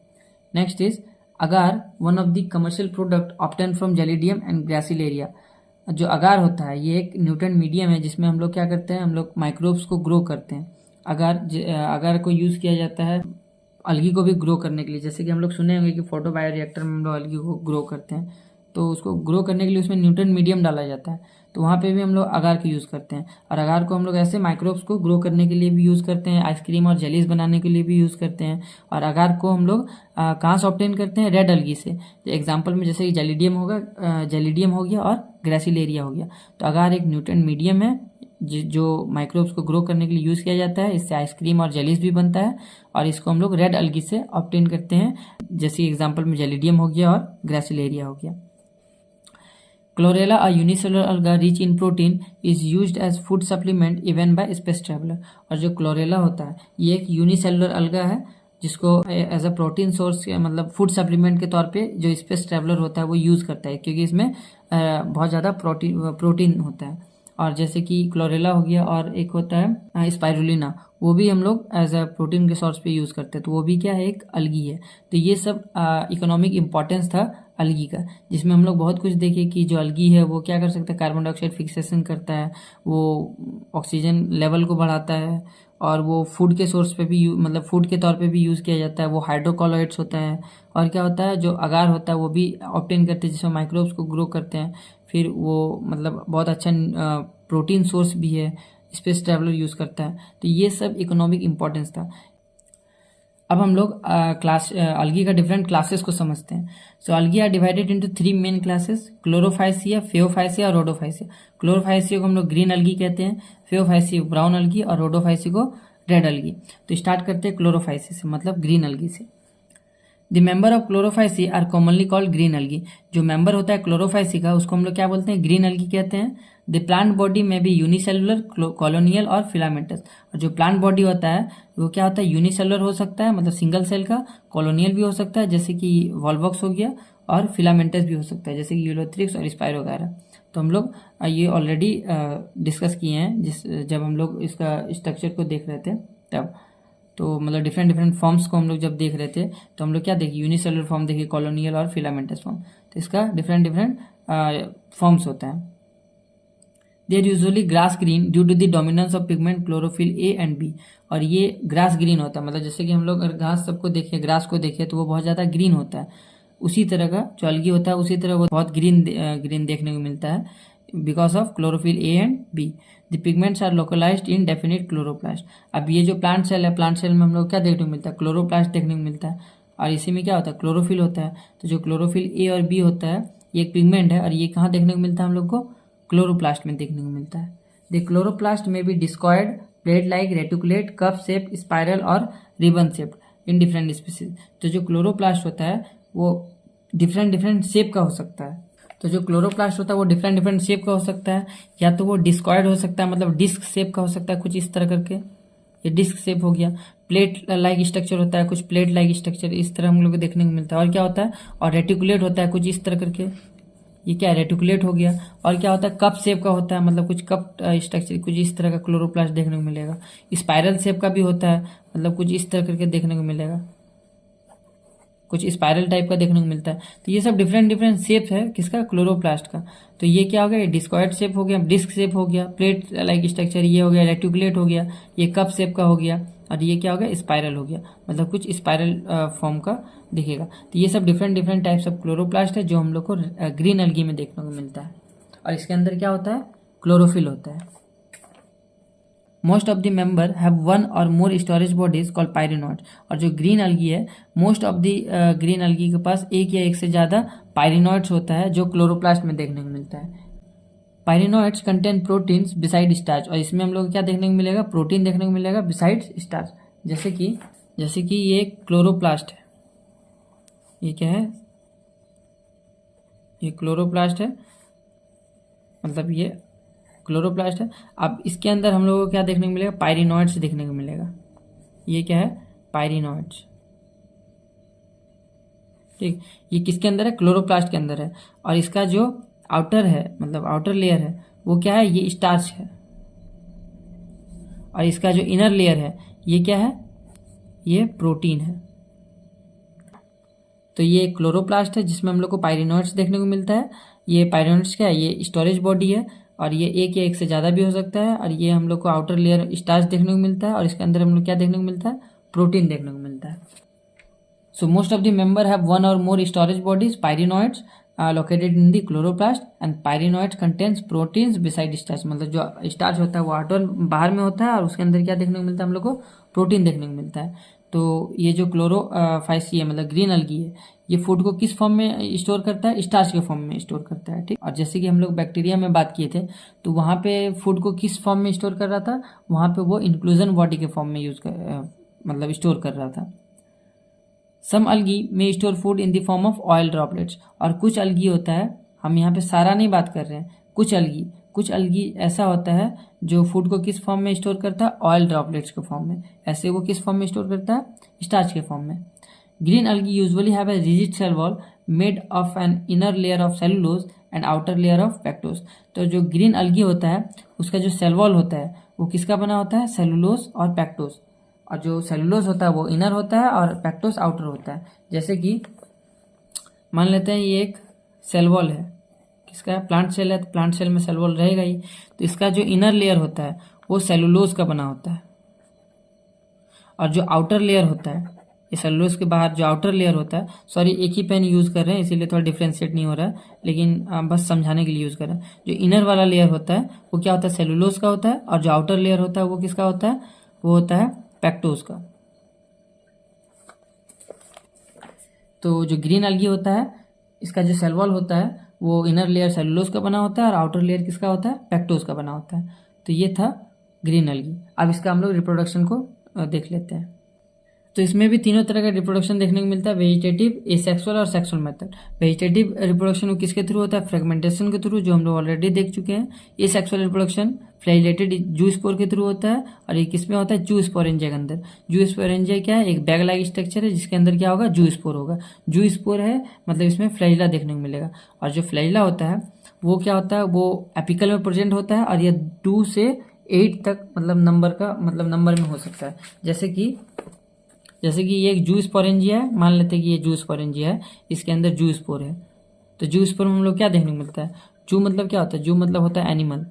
Next is agar, one of the commercial product obtain from Gelidium and Gracilaria. जो अगार होता है ये एक न्यूट्रन मीडियम है, जिसमें हम लोग क्या करते हैं, हम लोग माइक्रोब्स को ग्रो करते हैं। अगार को यूज किया जाता है अलगी को भी ग्रो करने के लिए, जैसे कि हम लोग सुने होंगे कि फोटो बायोरिएक्टर में हम लोग अलगी को ग्रो करते हैं, तो उसको ग्रो करने के लिए उसमें न्यूट्रन मीडियम डाला जाता है, तो वहाँ पे भी हम लोग अगार को यूज़ करते हैं। और अगार को हम लोग ऐसे माइक्रोब्स को ग्रो करने के लिए भी यूज़ करते हैं, आइसक्रीम और जेलीज बनाने के लिए भी यूज़ करते हैं। और अगार को हम लोग कहाँ से ऑब्टेन करते हैं, रेड अलगी से। एग्जाम्पल में जैसे कि जेलिडियम हो गया और ग्रासिलेरिया हो गया। तो अगार एक न्यूट्रन मीडियम है जो माइक्रोब्स को ग्रो करने के लिए यूज़ किया जाता है, इससे आइसक्रीम और जेलीज भी बनता है, और इसको हम लोग रेड अलगी से ऑब्टेन करते हैं, जैसे एग्जाम्पल में जेलिडियम हो गया और ग्रासिलेरिया हो गया। Chlorella, a unicellular alga rich in protein, is used as food supplement even by space traveler। और जो क्लोरेला होता है ये एक यूनिसेलुलर अलगा है, जिसको एज अ प्रोटीन सोर्स मतलब फूड सप्लीमेंट के तौर पे जो स्पेस ट्रैवलर होता है वो यूज़ करता है, क्योंकि इसमें बहुत ज़्यादा प्रोटीन होता है। और जैसे कि क्लोरेला हो गया, और एक होता है स्पाइरुलिना, वो भी हम लोग एज अ प्रोटीन के सोर्स पे यूज़ करते हैं, तो वो भी क्या है, एक अलगी है। तो ये सब इकोनॉमिक इम्पोर्टेंस था अलगी का, जिसमें हम लोग बहुत कुछ देखे कि जो अलगी है वो क्या कर सकता है, कार्बन डाइऑक्साइड फिक्सेशन करता है, वो ऑक्सीजन लेवल को बढ़ाता है, और वो फूड के सोर्स पे भी मतलब फूड के तौर पे भी यूज़ किया जाता है, वो हाइड्रोकोलॉइड्स होता है। और क्या होता है, जो अगार होता है वो भी ऑब्टेन करते हैं, जिसमें माइक्रोब्स को ग्रो करते हैं। फिर वो मतलब बहुत अच्छा प्रोटीन सोर्स भी है, स्पेस ट्रैवलर यूज़ करता है। तो ये सब इकोनॉमिक इंपॉर्टेंस था। अब हम लोग अलगी का डिफरेंट क्लासेस को समझते हैं। So algae are divided into 3 main classes, Chlorophyceae, Phaeophyceae और रोडोफाइसिया। क्लोरोफाइसिया को हम लोग ग्रीन अलगी कहते हैं, फेओफाइसिया को ब्राउन अलगी और रोडोफाइसिया को रेड अलगी। तो स्टार्ट करते हैं क्लोरोफाइसिया से, मतलब ग्रीन अलगी से। The member of chlorophyceae are commonly called green algae. जो मेंबर होता है क्लोरोफाइसी का उसको हम लोग क्या बोलते हैं, ग्रीन अलगी कहते हैं। द प्लांट बॉडी में भी यूनिसेलुलर, कॉलोनियल और फिलामेंटस। और जो प्लांट बॉडी होता है वो क्या होता है, यूनिसेलुलर हो सकता है मतलब सिंगल सेल का, कॉलोनियल भी हो सकता है जैसे कि वॉल्वॉक्स हो गया, और फिलामेंटस भी हो सकता है जैसे कि यूलोथ्रिक्स और स्पाइरो वगैरह। तो हम लोग ये ऑलरेडी डिस्कस किए हैं जब हम लोग इसका स्ट्रक्चर को देख रहे थे तब। तो मतलब डिफरेंट डिफरेंट फॉर्म्स को हम लोग जब देख रहे थे तो हम लोग क्या देखिए, यूनिसेलुलर फॉर्म देखिए, कॉलोनियल और फिलामेंटस फॉर्म। तो इसका डिफरेंट डिफरेंट फॉर्म्स होता है। They are usually grass green due to the dominance of pigment chlorophyll a and b. और ये ग्रास ग्रीन होता है, मतलब जैसे कि हम लोग अगर घास सबको देखें, ग्रास को देखें तो वो बहुत ज़्यादा ग्रीन होता है। उसी तरह का जो अलगी होता है उसी तरह वो बहुत ग्रीन देखने को मिलता है because of chlorophyll a and b. The pigments are localized in definite chloroplast. अब ये जो प्लांट सेल है, प्लांट सेल में हम लोग क्या देखने को मिलता है, क्लोरोप्लास्ट देखने को मिलता है। और इसी में क्या होता है, क्लोरोफिल होता है। तो जो क्लोरोफिल ए और बी होता है ये एक पिगमेंट है, और ये कहाँ देखने को मिलता है हम लोग को, क्लोरोप्लास्ट में देखने को मिलता है। द क्लोरोप्लास्ट में भी discoid, plate like, reticulate, cup shape, spiral और ribbon shape in different species. तो जो क्लोरोप्लास्ट होता है वो डिफरेंट डिफरेंट शेप का हो सकता है। तो जो क्लोरोप्लास्ट होता है वो डिफरेंट डिफरेंट शेप का हो सकता है, या तो वो डिस्कॉइड हो सकता है मतलब डिस्क शेप का हो सकता है कुछ इस तरह करके, ये डिस्क शेप हो गया। प्लेट लाइक स्ट्रक्चर होता है, कुछ प्लेट लाइक स्ट्रक्चर इस तरह हम लोग को देखने को मिलता है। और क्या होता है, और रेटिकुलेट होता है कुछ इस तरह करके, ये क्या है, रेटिकुलेट हो गया। और क्या होता है, कप शेप का होता है मतलब कुछ कप स्ट्रक्चर कुछ इस तरह का क्लोरोप्लास्ट देखने को मिलेगा। स्पाइरल शेप का भी होता है मतलब कुछ इस तरह करके देखने को मिलेगा, कुछ स्पाइरल टाइप का देखने को मिलता है। तो ये सब डिफरेंट डिफरेंट शेप है किसका, क्लोरोप्लास्ट का। तो ये क्या हो गया, डिस्कॉइड शेप हो गया, डिस्क शेप हो गया, प्लेट लाइक स्ट्रक्चर ये हो गया, रेटिकुलेट हो गया, ये कप शेप का हो गया, और ये क्या हो गया, स्पाइरल हो गया मतलब कुछ स्पाइरल फॉर्म का दिखेगा। तो ये सब different different types of chloroplast है जो हम लोग को ग्रीन अलगी में देखने को मिलता है। और इसके अंदर क्या होता है, क्लोरोफिल होता है। Most of the member have one और मोर स्टोरेज बॉडीज कॉल्ड पायरिनॉइड्स। और जो ग्रीन अलगी है, मोस्ट ऑफ द ग्रीन अलगी के पास एक या एक से ज़्यादा पायरिनॉइड्स होता है जो क्लोरोप्लास्ट में देखने को मिलता है। पायरिनॉइड्स कंटेन प्रोटीन्स बिसाइड स्टार्च। और इसमें हम लोग क्या देखने को मिलेगा, प्रोटीन देखने को मिलेगा बिसाइड स्टार्च। जैसे कि ये क्लोरोप्लास्ट है, ये क्या है, ये क्लोरोप्लास्ट है, मतलब ये क्लोरोप्लास्ट है। अब इसके अंदर हम लोगों को क्या देखने को मिलेगा, पायरिनॉइड्स देखने को मिलेगा। ये क्या है, पायरिनॉइड्स, ठीक। ये किसके अंदर है, क्लोरोप्लास्ट के अंदर है। और इसका जो आउटर है मतलब आउटर लेयर है वो क्या है, ये स्टार्च है। और इसका जो इनर लेयर है ये क्या है, ये प्रोटीन है। तो ये क्लोरोप्लास्ट है जिसमें हम लोग को पायरिनॉइड्स देखने को मिलता है। ये पायरिनॉइड्स क्या है, ये स्टोरेज बॉडी है, और ये एक या एक से ज़्यादा भी हो सकता है। और ये हम लोग को आउटर लेयर स्टार्च देखने को मिलता है, और इसके अंदर हम लोग क्या देखने को मिलता है, प्रोटीन देखने को मिलता है। So most of the member have one और more storage bodies, pyrenoids located in the chloroplast, and pyrenoids contains proteins beside starch. मतलब जो स्टार्च होता है वो आउटर बाहर में होता है, और उसके अंदर क्या देखने को मिलता है, हम लोग को प्रोटीन देखने को मिलता है। तो ये जो क्लोरोफाइसी है मतलब ग्रीन अलगी है, ये फूड को किस फॉर्म में स्टोर करता है, स्टार्च के फॉर्म में स्टोर करता है, ठीक। और जैसे कि हम लोग बैक्टीरिया में बात किए थे तो वहाँ पे फूड को किस फॉर्म में स्टोर कर रहा था, वहाँ पे वो इंक्लूजन बॉडी के फॉर्म में मतलब स्टोर कर रहा था। सम अलगी में store food in the form of oil droplets. और कुछ अलगी होता है, हम यहाँ पे सारा नहीं बात कर रहे हैं, कुछ अलगी ऐसा होता है जो फूड को किस फॉर्म में स्टोर करता है, ऑयल ड्रॉपलेट्स के फॉर्म में। ऐसे वो किस फॉर्म में स्टोर करता है, स्टार्च के फॉर्म में। Green algae usually have a rigid cell wall made of an inner layer of cellulose and outer layer of pectose. तो जो ग्रीन अलगी होता है उसका जो सेल वॉल होता है वो किसका बना होता है, सेलुलोज और पैक्टोज। और जो सेलुलोज होता है वो इनर होता है और पैक्टोज आउटर होता है। जैसे कि मान लेते हैं ये एक सेल वॉल है, किसका है, प्लांट सेल है, तो प्लांट सेल में सेल वॉल रहेगा ही। तो इसका जो इनर लेयर होता है वो सेलुलोज का बना होता है, और जो आउटर लेयर होता है ये सेलुलोज के बाहर जो आउटर लेयर होता है, सॉरी एक ही पेन यूज कर रहे हैं इसीलिए थोड़ा डिफ्रेंशिएट नहीं हो रहा है, लेकिन बस समझाने के लिए यूज कर रहे हैं। जो इनर वाला लेयर होता है वो क्या होता है, सेलुलोज का होता है, और जो आउटर लेयर होता है वो किसका होता है, वो होता है पेक्टोज का। तो जो ग्रीन अलगी होता है इसका जो सेल वॉल होता है वो इनर लेयर सेलुलोज का बना होता है और आउटर लेयर किसका होता है, पेक्टोज का बना होता है। तो ये था ग्रीन अलगी। अब इसका हम लोग रिप्रोडक्शन को देख लेते हैं। तो इसमें भी तीनों तरह का रिप्रोडक्शन देखने को मिलता है, वेजिटेटिव, एसेक्सुअल और सेक्सुअल मेथड। वेजिटेटिव रिप्रोडक्शन वो किसके थ्रू होता है, फ्रेगमेंटेशन के थ्रू, जो हम लोग ऑलरेडी देख चुके हैं। एसेक्सुअल रिप्रोडक्शन फ्लैजिलेटेड जू स्पोर के थ्रू होता है, और ये किसमें होता है, जू स्पोरेंजिया के अंदर। जू स्पोरेंजिया क्या है, एक बैग लाइक स्ट्रक्चर है जिसके अंदर क्या होगा, जू स्पोर होगा। जू स्पोर है मतलब इसमें फ्लैजिला देखने को मिलेगा। और जो फ्लैजिला होता है वो क्या होता है, वो एपिकल में प्रेजेंट होता है, और ये 2 से 8 तक नंबर में हो सकता है। जैसे कि ये एक जू स्पोरेंजिया है, मान लेते हैं कि ये जू स्पोरेंजिया है, इसके अंदर जू स्पोर है। तो जू स्पोर में हम लोग क्या देखने को मिलता है, जू मतलब क्या होता है, जू मतलब होता है एनिमल।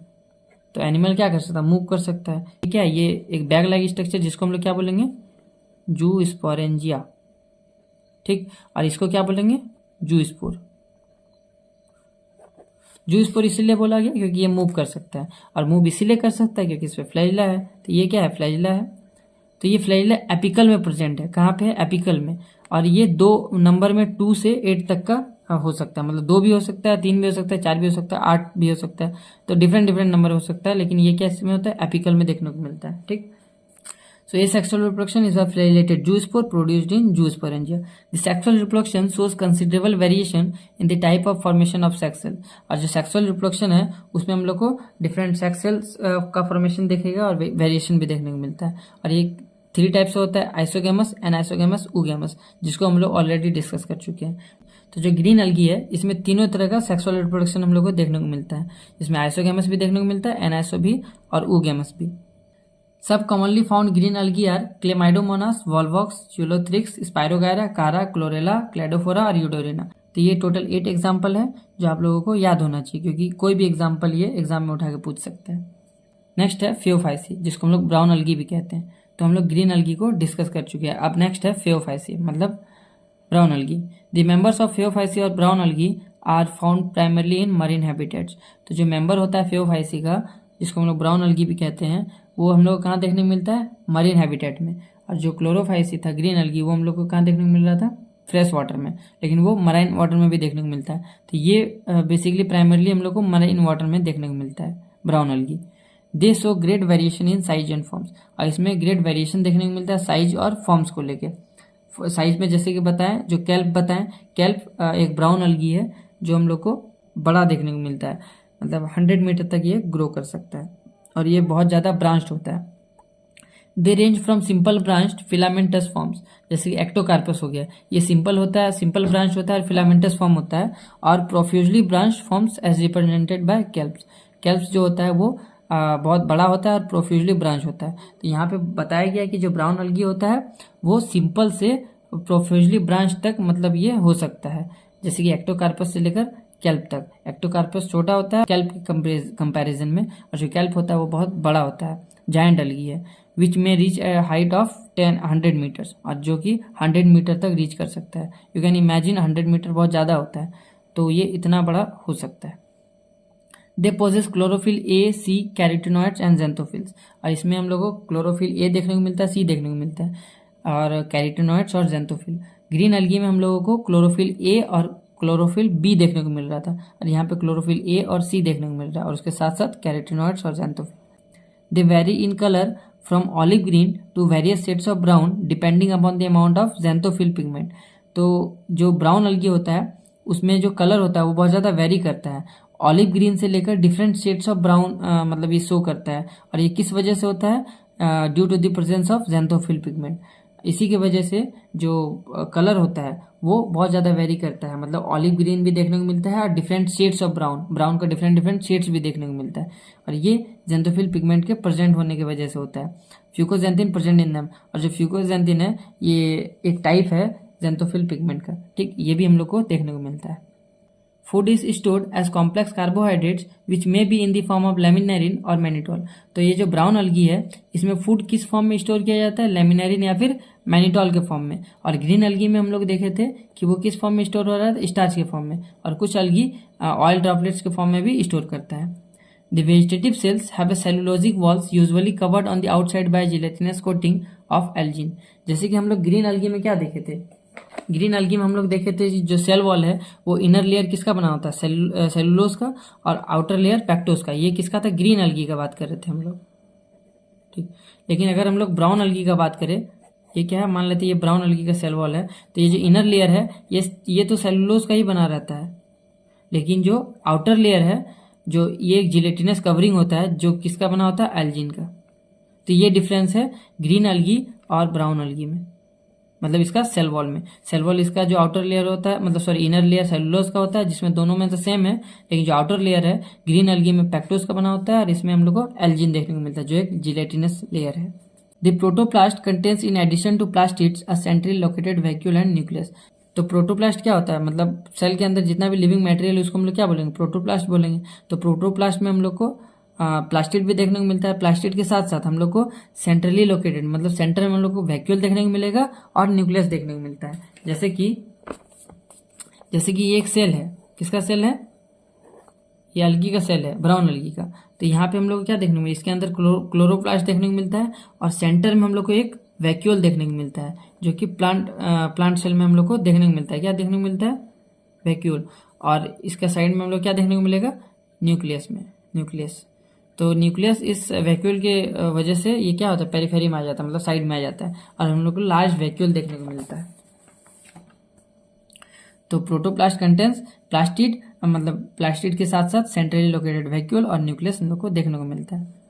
तो एनिमल क्या कर सकता है, मूव कर सकता है। क्या है, ये एक बैग लाइक स्ट्रक्चर जिसको हम लोग क्या बोलेंगे, जू स्पोरेंजिया, ठीक। और इसको क्या बोलेंगे, जू स्पोर। जू स्पोर इसीलिए बोला गया क्योंकि ये मूव कर सकता है, और मूव इसीलिए कर सकता है क्योंकि इस पे फ्लैजिला है। तो ये क्या है, फ्लैजिला है। तो ये फ्लैजिला एपिकल में प्रेजेंट है। कहाँ पे है, एपिकल में। और ये 2 नंबर में 2 से 8 तक का हो सकता है, मतलब 2 भी हो सकता है, 3 भी हो सकता है, 4 भी हो सकता है, 8 भी हो सकता है। तो डिफरेंट नंबर हो सकता है, लेकिन ये क्या इसमें होता है, एपिकल में देखने को मिलता है, ठीक। So asexual reproduction is a flagellated zoospore produced in zoosporangia. The sexual reproduction shows considerable variation in the type of formation of sex cell. और जो sexual reproduction है उसमें हम लोग को different sex cells का formation देखेगा और variation भी देखने को मिलता है। और ये 3 टाइप्स होता है, आइसोगेमस, एनाइसोगेमस, oogamous, जिसको हम लोग ऑलरेडी डिस्कस कर चुके हैं। तो जो ग्रीन अलगी है इसमें तीनों तरह का सेक्सुअल रिप्रोडक्शन हम लोग को देखने को मिलता है। इसमें आइसोगेमस भी देखने को मिलता है, एनाइसो भी और oogamous भी। सब commonly found green algae are chlamydomonas, volvox, ulothrix, spirogyra, chara, chlorella, cladophora और यूडोरिना। तो ये टोटल 8 एग्जाम्पल है जो आप लोगों को याद होना चाहिए, क्योंकि कोई भी एग्जाम्पल ये एग्जाम में उठा के पूछ सकते हैं। नेक्स्ट है फेओफाइसी, जिसको हम लोग ब्राउन अलगी भी कहते हैं। तो हम लोग ग्रीन अलगी को डिस्कस कर चुके हैं। अब नेक्स्ट है फेओफाइसी, मतलब brown algae. The members of Phaeophyceae और brown algae are found primarily in marine habitats. तो जो मेंबर होता है फेओफाइसी का, जिसको हम लोग ब्राउन अलगी भी कहते हैं, वो हम लोग को कहाँ देखने को मिलता है, मरीन हैबिटेट में। और जो क्लोरोफाइसी था ग्रीन अलगी, वो हम लोग को कहाँ देखने को मिल रहा था, फ्रेश वाटर में, लेकिन वो मराइन वाटर में भी देखने को मिलता है। तो ये बेसिकली प्राइमरली हम लोग को मराइन वाटर में देखने को मिलता है brown algae. They show great variation in size and forms. और इसमें ग्रेट वेरिएशन देखने को मिलता है साइज और फॉर्म्स को लेके। साइज में जैसे कि बताएं, जो कैल्प बताएं, कैल्प एक ब्राउन अलगी है जो हम लोग को बड़ा देखने को मिलता है, मतलब 100 मीटर तक ये ग्रो कर सकता है, और ये बहुत ज़्यादा ब्रांच्ड होता है। They range from simple branched filamentous forms, जैसे कि एक्टोकार्पस हो गया, ये सिंपल होता है, सिंपल ब्रांच होता है और फिलामेंटस फॉर्म होता है। और profusely branched forms as represented by kelps. Kelps जो होता है वो बहुत बड़ा होता है और प्रोफ्यूजली ब्रांच होता है। तो यहाँ पे बताया गया कि जो ब्राउन अलगी होता है वो सिंपल से प्रोफ्यूजली ब्रांच तक मतलब ये हो सकता है, जैसे कि एक्टोकार्पस से लेकर कैल्प तक। एक्टोकार्पस छोटा होता है कैल्प के कंपैरिजन में, और जो कैल्प होता है वो बहुत बड़ा होता है, जायंट अलगी है, विच में रीच हाइट ऑफ 100 मीटर्स, और जो कि 100 मीटर तक रीच कर सकता है। यू कैन इमेजिन 100 मीटर बहुत ज़्यादा होता है, तो ये इतना बड़ा हो सकता है। They possess chlorophyll a, c, carotenoids and xanthophylls. और इसमें हम लोग को क्लोरोफिल ए देखने को मिलता है, सी देखने को मिलता है, और कैरोटिनॉइड्स और जेंथोफिल। ग्रीन अलगी में हम लोगों को क्लोरोफिल ए और क्लोरोफिल बी देखने को मिल रहा था, और यहाँ पे क्लोरोफिल ए और सी देखने को मिल रहा है, और उसके साथ साथ कैरोटिनॉइड्स और xanthophyll. They vary in colour from olive green to various shades of brown depending upon the amount of xanthophyll pigment. तो जो ब्राउन अलगी होता है उसमें जो कलर होता है वो बहुत ज़्यादा वेरी करता है, ऑलिव ग्रीन से लेकर डिफरेंट शेड्स ऑफ ब्राउन मतलब ये शो करता है। और ये किस वजह से होता है, due to the presence of xanthophyll pigment. इसी की वजह से जो कलर होता है वो बहुत ज़्यादा वेरी करता है, मतलब ऑलिव ग्रीन भी देखने को मिलता है और डिफरेंट शेड्स ऑफ ब्राउन का डिफरेंट शेड्स भी देखने को मिलता है, और ये जेंथोफिल पिगमेंट के प्रेजेंट होने की वजह से होता है। फ्यूकोजेंथिन प्रेजेंट इन देम, और जो फ्यूकोजेंथिन है ये एक टाइप है जेंथोफिल पिगमेंट का, ठीक, ये भी हम लोग को देखने को मिलता है। Food is stored as complex carbohydrates which may be in the form of laminarin और मैनिटोल। तो ये जो ब्राउन अलगी है इसमें फूड किस फॉर्म में स्टोर किया जाता है, लेमिनेरिन या फिर मैनिटोल के फॉर्म में। और ग्रीन अलगी में हम लोग देखे थे कि वो किस फॉर्म में स्टोर हो रहा है, स्टार्च के फॉर्म में। और कुछ अलगी ऑयल ड्रॉपलेट्स के फॉर्म में भी स्टोर करता है। The vegetative cells have a cellulosic walls usually covered on the outside by gelatinous coating of algin। जैसे कि हम लोग ग्रीन अलगी में क्या देखे थे, ग्रीन अलगी में हम लोग देखे थे जो सेल वॉल है वो इनर लेयर किसका बना होता है, सेलुलोज का, और आउटर लेयर पैक्टोज का। ये किसका था, ग्रीन अलगी का बात कर रहे थे हम लोग, ठीक। लेकिन अगर हम लोग ब्राउन अलगी का बात करें, ये क्या है, मान लेते हैं ये ब्राउन अलगी का सेल वॉल है, तो ये जो इनर लेयर है ये तो सेलुलोज का ही बना रहता है, लेकिन जो आउटर लेयर है, जो ये एक जिलेटिनस कवरिंग होता है, जो किसका बना होता है, एल्जिन का। तो ये डिफरेंस है ग्रीन अलगी और ब्राउन अलगी में, मतलब इसका सेल वॉल में। सेल वॉल इसका जो आउटर लेयर होता है, मतलब सॉरी इनर लेयर सेलुलोज का होता है, जिसमें दोनों में तो सेम है, लेकिन जो आउटर लेयर है ग्रीन अलगी में पैक्टोज का बना होता है, और इसमें हम लोग को एल्जिन देखने को मिलता है जो एक जिलेटिनस लेयर है। The protoplast contains in addition to plastids a centrally located vacuole and nucleus. तो प्रोटोप्लास्ट क्या होता है, मतलब सेल के अंदर जितना भी लिविंग मटेरियल है उसको हम लोग क्या बोलेंगे, प्रोटोप्लास्ट बोलेंगे। तो प्रोटोप्लास्ट में हम लोग को प्लास्टिड भी देखने को मिलता है। प्लास्टिड के साथ साथ हम लोग को सेंट्रली लोकेटेड, मतलब सेंटर में हम लोग को वैक्यूल देखने को मिलेगा और न्यूक्लियस देखने को मिलता है। जैसे कि ये एक सेल है, किसका सेल है, ये अलगी का सेल है, ब्राउन अलगी का। तो यहाँ पे हम लोग को क्या देखने को मिलता है, इसके अंदर क्लोरोप्लास्ट देखने को मिलता है, और सेंटर में हम लोग को एक वैक्यूल देखने को मिलता है, जो कि प्लांट सेल में हम लोग को देखने को मिलता है। क्या देखने को मिलता है, वैक्यूल। और इसका साइड में हम लोग क्या देखने को मिलेगा, न्यूक्लियस। तो न्यूक्लियस इस वैक्यूल के वजह से ये क्या होता है, पेरिफेरी में आ जाता है, मतलब साइड में आ जाता है, और हम लोग को लार्ज वैक्यूल देखने को मिलता है। तो प्रोटोप्लास्ट कंटेंस प्लास्टिड, मतलब प्लास्टिड के साथ साथ सेंट्रली लोकेटेड वैक्यूल और न्यूक्लियस हम लोग को देखने को मिलता है।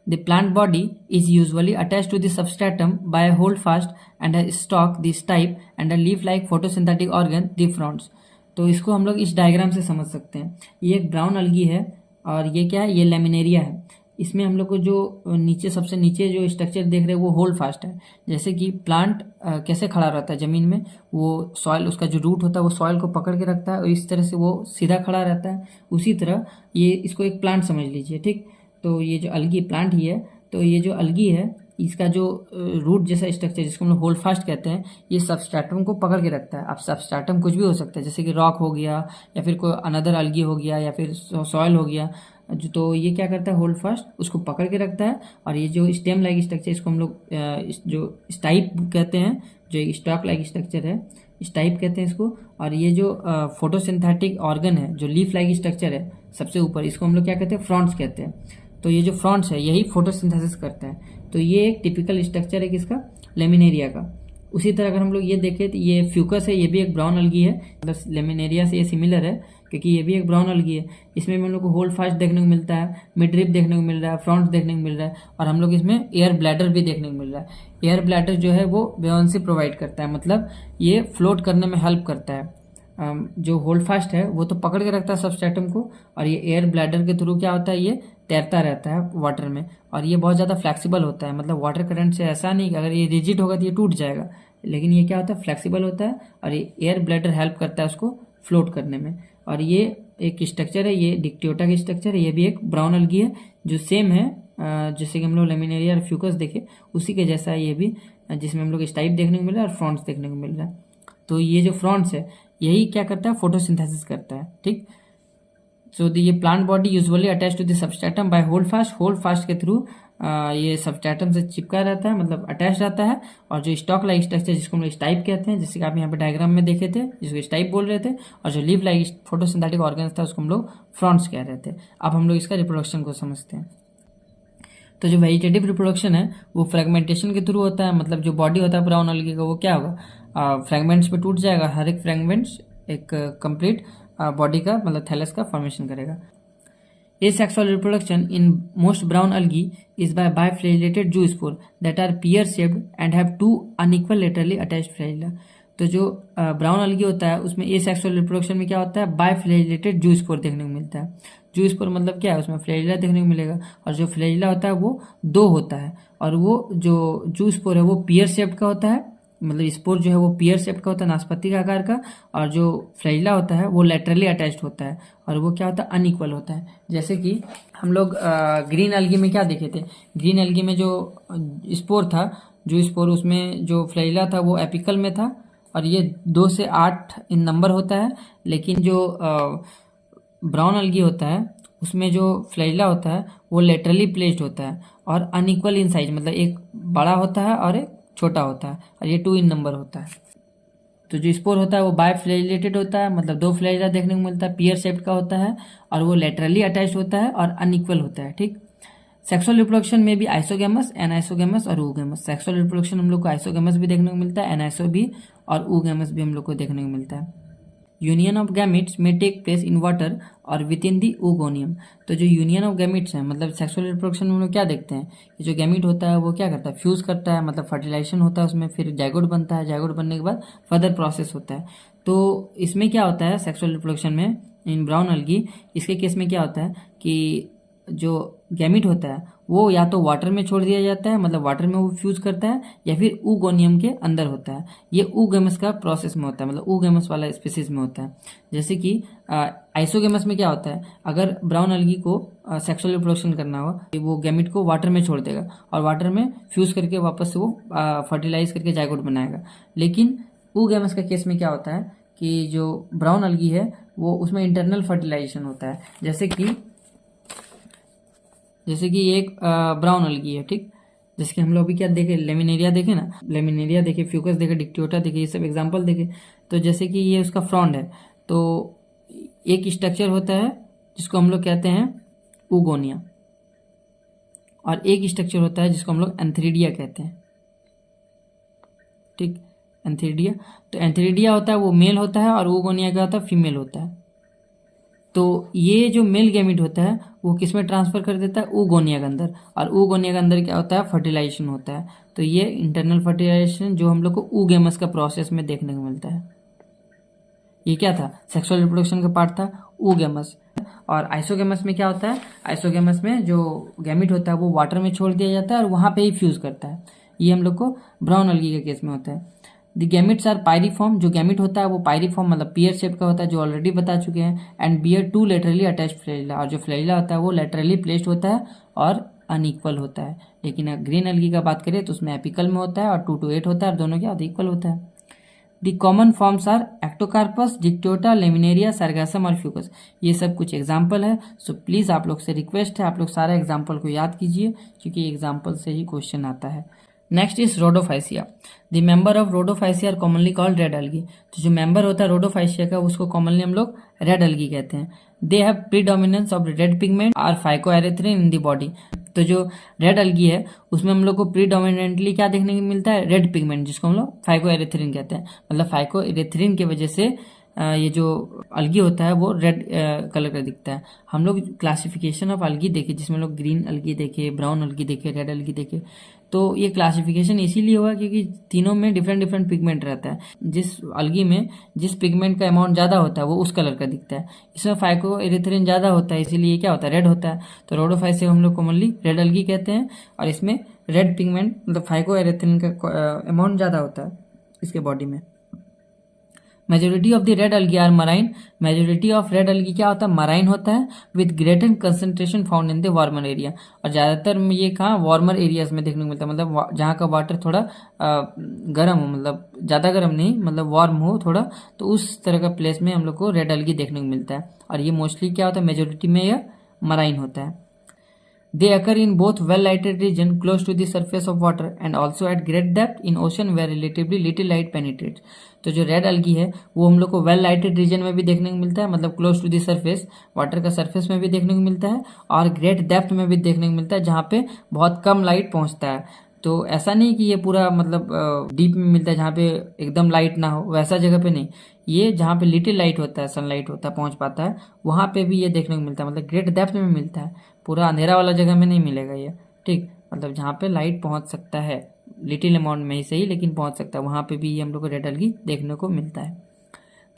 The plant body is usually attached to the substratum by a holdfast and a stalk, the stipe, and a leaf-like photosynthetic organ, the fronds। तो इसको हम लोग इस डायग्राम से समझ सकते हैं। ये एक ब्राउन अलगी है और ये क्या है, ये लेमिनेरिया है। इसमें हम लोग को जो नीचे सबसे नीचे जो स्ट्रक्चर देख रहे हैं वो होल्ड फास्ट है। जैसे कि प्लांट कैसे खड़ा रहता है जमीन में, वो सॉइल, उसका जो रूट होता है वो सॉइल को पकड़ के रखता है और इस तरह से वो सीधा खड़ा रहता है। उसी तरह ये इसको एक प्लांट समझ लीजिए, ठीक। तो ये जो अलगी प्लांट ही है, तो ये जो अलगी है इसका जो रूट जैसा स्ट्रक्चर जिसको हम लोग होल्ड फास्ट कहते हैं, ये सबस्ट्रेटम को पकड़ के रखता है। अब सबस्ट्रेटम कुछ भी हो सकता है, जैसे कि रॉक हो गया या फिर कोई अनदर अलगी हो गया या फिर सॉइल हो गया। तो ये क्या करता है, होल्ड फास्ट उसको पकड़ के रखता है। और ये जो स्टेम लाइक स्ट्रक्चर, इसको हम लोग जो स्टाइप कहते हैं, जो एक स्टॉक लाइक स्ट्रक्चर है, स्टाइप कहते हैं इसको। और ये जो फोटोसिंथेटिक ऑर्गन है, जो लीफ लाइक स्ट्रक्चर है सबसे ऊपर, इसको हम लोग क्या कहते हैं, फ्रॉन्ट्स कहते हैं। तो ये जो फ्रॉन्ट्स है यही फोटोसिंथेसिस करता है। तो ये एक टिपिकल स्ट्रक्चर है किसका, लेमिनेरिया का। उसी तरह अगर हम लोग ये देखें तो ये फ्यूकस है, ये भी एक ब्राउन अलगी है, मतलब लेमिनेरिया से ये सिमिलर है क्योंकि ये भी एक ब्राउन अलगी है। इसमें हम लोग को होल्ड फास्ट देखने को मिलता है, मिडरिप देखने को मिल रहा है, फ्रॉन्ट्स देखने को मिल रहा है, और हम लोग इसमें एयर ब्लैडर भी देखने को मिल रहा है। एयर ब्लैडर जो है वो बेयोंसी प्रोवाइड करता है, मतलब ये फ्लोट करने में हेल्प करता है। जो होल्ड फास्ट है वो तो पकड़ के रखता है सबस्ट्रेटम को, और ये एयर ब्लैडर के थ्रू क्या होता है, ये तैरता रहता है वाटर में। और ये बहुत ज़्यादा फ्लेक्सिबल होता है, मतलब वाटर करंट से ऐसा नहीं कि अगर ये रिजिड होगा तो ये टूट जाएगा, लेकिन ये क्या होता है, फ्लेक्सिबल होता है, और ये एयर ब्लैडर हेल्प करता है उसको फ्लोट करने में। और ये एक स्ट्रक्चर है, ये डिक्टियोटा की स्ट्रक्चर है, ये भी एक ब्राउन अलगी है जो सेम है जैसे कि हम लोग लेमिनेरिया और फ्यूकस देखे उसी के जैसा है ये भी, जिसमें हम लोग स्टाइप देखने को मिल रहा है और फ्रॉन्ट्स देखने को मिल रहा है। तो ये जो फ्रॉन्ट्स है यही क्या करता है, फोटोसिंथेसिस करता है, ठीक। सो ये plant body usually attach to the substratum by holdfast के थ्रू ये सबस्ट्रेटम से चिपका रहता है, मतलब अटैच रहता है। और जो स्टॉक लाइक स्ट्रक्चर जिसको हम लोग स्टाइप कहते हैं, जैसे कि आप यहाँ पे डायग्राम में देखे थे, जिसको स्टाइप बोल रहे थे, और जो लीफ लाइक फोटोसिंथेटिक ऑर्गन्स था उसको हम लोग फ्रॉन्ट्स कह रहे थे। अब हम लोग इसका रिप्रोडक्शन को समझते हैं। तो जो वेजिटेटिव रिप्रोडक्शन है वो फ्रेगमेंटेशन के थ्रू होता है, मतलब जो बॉडी होता है ब्राउन अलगी का वो क्या होगा, फ्रेगमेंट्स में टूट जाएगा। हर एक फ्रेगमेंट्स एक कंप्लीट बॉडी का, मतलब थैलस का फॉर्मेशन करेगा। Asexual reproduction in most brown algae is by biflagellated zoospore that are pear-shaped and have two unequal laterally attached flagella। तो जो ब्राउन अलगी होता है उसमें एसेक्सुअल रिप्रोडक्शन में क्या होता है, बायफ्लैजिलेटेड जूस्पोर देखने को मिलता है। जूस्पोर मतलब क्या है, उसमें फ्लैजिला देखने को मिलेगा, और जो फ्लैजिला होता है वो दो होता है, और वो जो जूस्पोर है वो पियर शेप्ड का होता है, मतलब स्पोर जो है वो पियर शेप का होता है, नाशपाती का आकार का, और जो फ्लैजिला होता है वो लेटरली अटैच्ड होता है, और वो क्या होता है, अनइक्वल होता है। जैसे कि हम लोग ग्रीन एल्गी में क्या देखे थे, ग्रीन एल्गी में जो स्पोर था, जो स्पोर उसमें जो फ्लैजिला था वो एपिकल में था, और ये 2 से 8 इन नंबर होता है। लेकिन जो ब्राउन एल्गी होता है उसमें जो फ्लैजिला होता है वो लेटरली प्लेस्ड होता है और अनइक्वल इन साइज, मतलब एक बड़ा होता है और एक छोटा होता है, और ये 2 इन नंबर होता है। तो जो स्पोर होता है वो बाय फ्लैजिलेटेड होता है, मतलब 2 फ्लैजिला देखने को मिलता है, पियर शेप्ड का होता है, और वो लेटरली अटैच्ड होता है और अनइक्वल होता है। ठीक। सेक्सुअल रिप्रोडक्शन में भी आइसोगेमस, एनाइसोगेमस और oogamous। सेक्सुअल रिप्रोडक्शन हम लोग को आइसोगेमस भी देखने को मिलता है, एनाइसो भी, और oogamous भी हम लोग को देखने को मिलता है। यूनियन ऑफ गैमिट्स में टेक प्लेस इन वाटर और विद इन दी oogoनियम। तो जो यूनियन ऑफ गैमिट्स है, मतलब सेक्सुअल रिप्रोडक्शन में हम लोग क्या देखते हैं कि जो गैमिट होता है वो क्या करता है, फ्यूज करता है, मतलब फर्टिलाइजेशन होता है उसमें, फिर जाइगोट बनता है, जाइगोट बनने के बाद फर्दर प्रोसेस होता है। तो इसमें क्या होता है सेक्सुअल रिप्रोडक्शन में इन ब्राउन एल्गी, इसके केस में क्या होता है कि जो गैमिट होता है वो या तो वाटर में छोड़ दिया जाता है, मतलब वाटर में वो फ्यूज करता है, या फिर oogoनियम के अंदर होता है। ये oogamous का प्रोसेस में होता है, मतलब oogamous वाला स्पीसीज में होता है। जैसे कि आइसोगेमस में क्या होता है, अगर ब्राउन एल्गी को सेक्सुअल रिप्रोडक्शन करना हो, वो गैमिट को वाटर में छोड़ देगा और वाटर में फ्यूज करके वापस से वो फर्टिलाइज करके जाइगोट बनाएगा। लेकिन oogamous का केस में क्या होता है कि जो ब्राउन एल्गी है वो उसमें इंटरनल फर्टिलाइजेशन होता है। जैसे कि एक ब्राउन एल्गी है, ठीक, जैसे कि हम लोग भी क्या देखे, लेमिनेरिया देखे ना, लेमिनेरिया देखे, फ्यूकस देखे, डिक्टियोटा देखे, ये सब एग्जांपल देखे। तो जैसे कि ये उसका फ्रॉन्ड है, तो एक स्ट्रक्चर होता है जिसको हम लोग कहते हैं oogonia, और एक स्ट्रक्चर होता है जिसको हम लोग एंथ्रीडिया कहते हैं। ठीक, एंथ्रीडिया। तो एंथ्रीडिया होता है वो मेल होता है, और oogonia क्या होता है, फीमेल होता है। तो ये जो मेल गैमिट होता है वो किस में ट्रांसफर कर देता है, oogonia के अंदर, और oogonia के अंदर क्या होता है, फर्टिलाइजेशन होता है। तो ये इंटरनल फर्टिलाइजेशन जो हम लोग को oogamous का प्रोसेस में देखने को मिलता है। ये क्या था, सेक्सुअल रिप्रोडक्शन का पार्ट था oogamous। और आइसोगेमस में क्या होता है, आइसोगेमस में जो गैमिट होता है वो वाटर में छोड़ दिया जाता है और वहां पे ही फ्यूज करता है। ये हम लोग को ब्राउन एल्गी के केस में होता है। द गैमिट्स आर पायरीफॉर्म, जो गैमिट होता है वो पायरीफॉर्म मतलब पियर शेप का होता है, जो ऑलरेडी बता चुके हैं, and bear 2 laterally attached flagella, और जो फ्लैजिला होता है वो लेटरली प्लेस्ड होता है और अनइक्वल होता है। लेकिन ग्रीन एल्गी का बात करें तो उसमें एपिकल में होता है और 2 to 8 होता है, और दोनों के अनइक्वल होता है। The common forms are ectocarpus, dictyota, laminaria, sargassum और फ्यूकस। ये सब कुछ एग्जाम्पल है। सो प्लीज आप लोग से रिक्वेस्ट है, आप लोग सारा एग्जाम्पल को याद कीजिए, क्योंकि एग्जाम्पल से ही क्वेश्चन आता है। Next is Rhodophyceae. The member of Rhodophyceae are commonly called red algae. तो जो मेंबर होता है रोडोफाइसिया का उसको कॉमनली हम लोग रेड एल्गी कहते हैं। They have predominance of red pigment R phycoerythrin in the body. तो जो रेड एल्गी है उसमें हम लोग को प्रीडोमिनेंटली क्या देखने को मिलता है, रेड पिगमेंट, जिसको हम लोग फाइकोएरिथ्रिन कहते हैं। मतलब फाइकोएरिथ्रिन की वजह से ये जो अलगी होता है वो रेड कलर का दिखता है। हम लोग क्लासिफिकेशन ऑफ अलगी देखे, जिसमें लोग ग्रीन अलगी देखे, ब्राउन अलगी देखे, रेड अलगी देखे। तो ये क्लासिफिकेशन इसीलिए हुआ क्योंकि तीनों में डिफरेंट डिफरेंट पिगमेंट रहता है। जिस अलगी में जिस पिगमेंट का अमाउंट ज़्यादा होता है वो उस कलर का दिखता है। इसमें फाइकोएरिथ्रिन ज़्यादा होता है, इसीलिए क्या होता है, रेड होता है। तो रोडोफाइसिया हम लोग कॉमनली रेड अलगी कहते हैं, और इसमें रेड पिगमेंट मतलब फाइकोएरिथ्रिन का अमाउंट ज़्यादा होता है इसके बॉडी में। Majority of the red algae are marine. Majority of red algae क्या होता है, मराइन होता है, with greater concentration found in the warmer area. और ज़्यादातर ये कहाँ, वार्मर एरियाज में देखने को मिलता है, मतलब जहाँ का वाटर थोड़ा गर्म हो, मतलब ज़्यादा गर्म नहीं, मतलब वार्म हो थोड़ा, तो उस तरह का प्लेस में हम लोग को रेड अलगी देखने को मिलता है। और ये मोस्टली क्या होता है, मेजोरिटी में यह मराइन होता है। They occur in both well-lighted region close to the surface of water and also at great depth in ocean where relatively little light penetrates। तो जो रेड अलगी है वो हम लोग को वेल लाइटेड रीजन में भी देखने को मिलता है, मतलब close to the surface, water का सरफेस में भी देखने को मिलता है, और ग्रेट डेप्थ में भी देखने को मिलता है, जहाँ पे बहुत कम लाइट पहुँचता है। तो ऐसा नहीं कि ये पूरा मतलब डीप में मिलता है जहाँ पे एकदम लाइट ना हो, वैसा जगह पे नहीं। ये जहाँ पे लिटिल लाइट होता है, सनलाइट होता है, पहुँच पाता है, वहाँ पे भी ये देखने को मिलता है, मतलब ग्रेट डेप्थ में मिलता है। पूरा अंधेरा वाला जगह में नहीं मिलेगा ये, ठीक, मतलब जहाँ पे लाइट पहुँच सकता है, लिटिल अमाउंट में ही सही लेकिन पहुँच सकता है, वहाँ पे भी ये हम लोग को रेड अलगी देखने को मिलता है।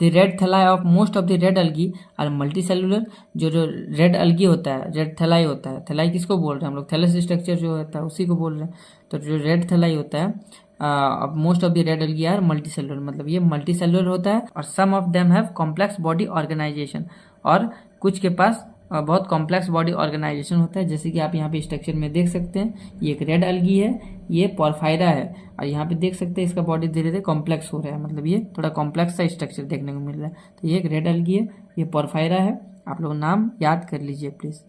The red thalli of most of the red algae are multicellular. जो रेड अलगी होता है, रेड थैलाई होता है, थैलाई किसको बोल रहे हैं हम लोग, थैलस स्ट्रक्चर जो होता है उसी को बोल रहे हैं। तो जो रेड थैलाई होता है most of the red algae are multicellular, मतलब ये मल्टी सेलुलर होता है। और some of them have complex body organization, और कुछ के पास बहुत कॉम्प्लेक्स बॉडी ऑर्गेनाइजेशन होता है। जैसे कि आप यहाँ पे स्ट्रक्चर में देख सकते हैं, ये एक रेड अलगी है, ये पोरफायरा है, और यहाँ पे देख सकते हैं इसका बॉडी धीरे धीरे कॉम्प्लेक्स हो रहा है, मतलब ये थोड़ा कॉम्प्लेक्स सा स्ट्रक्चर देखने को मिल रहा है। तो ये एक रेड अलगी है, ये पोरफायरा है। आप लोग नाम याद कर लीजिए please.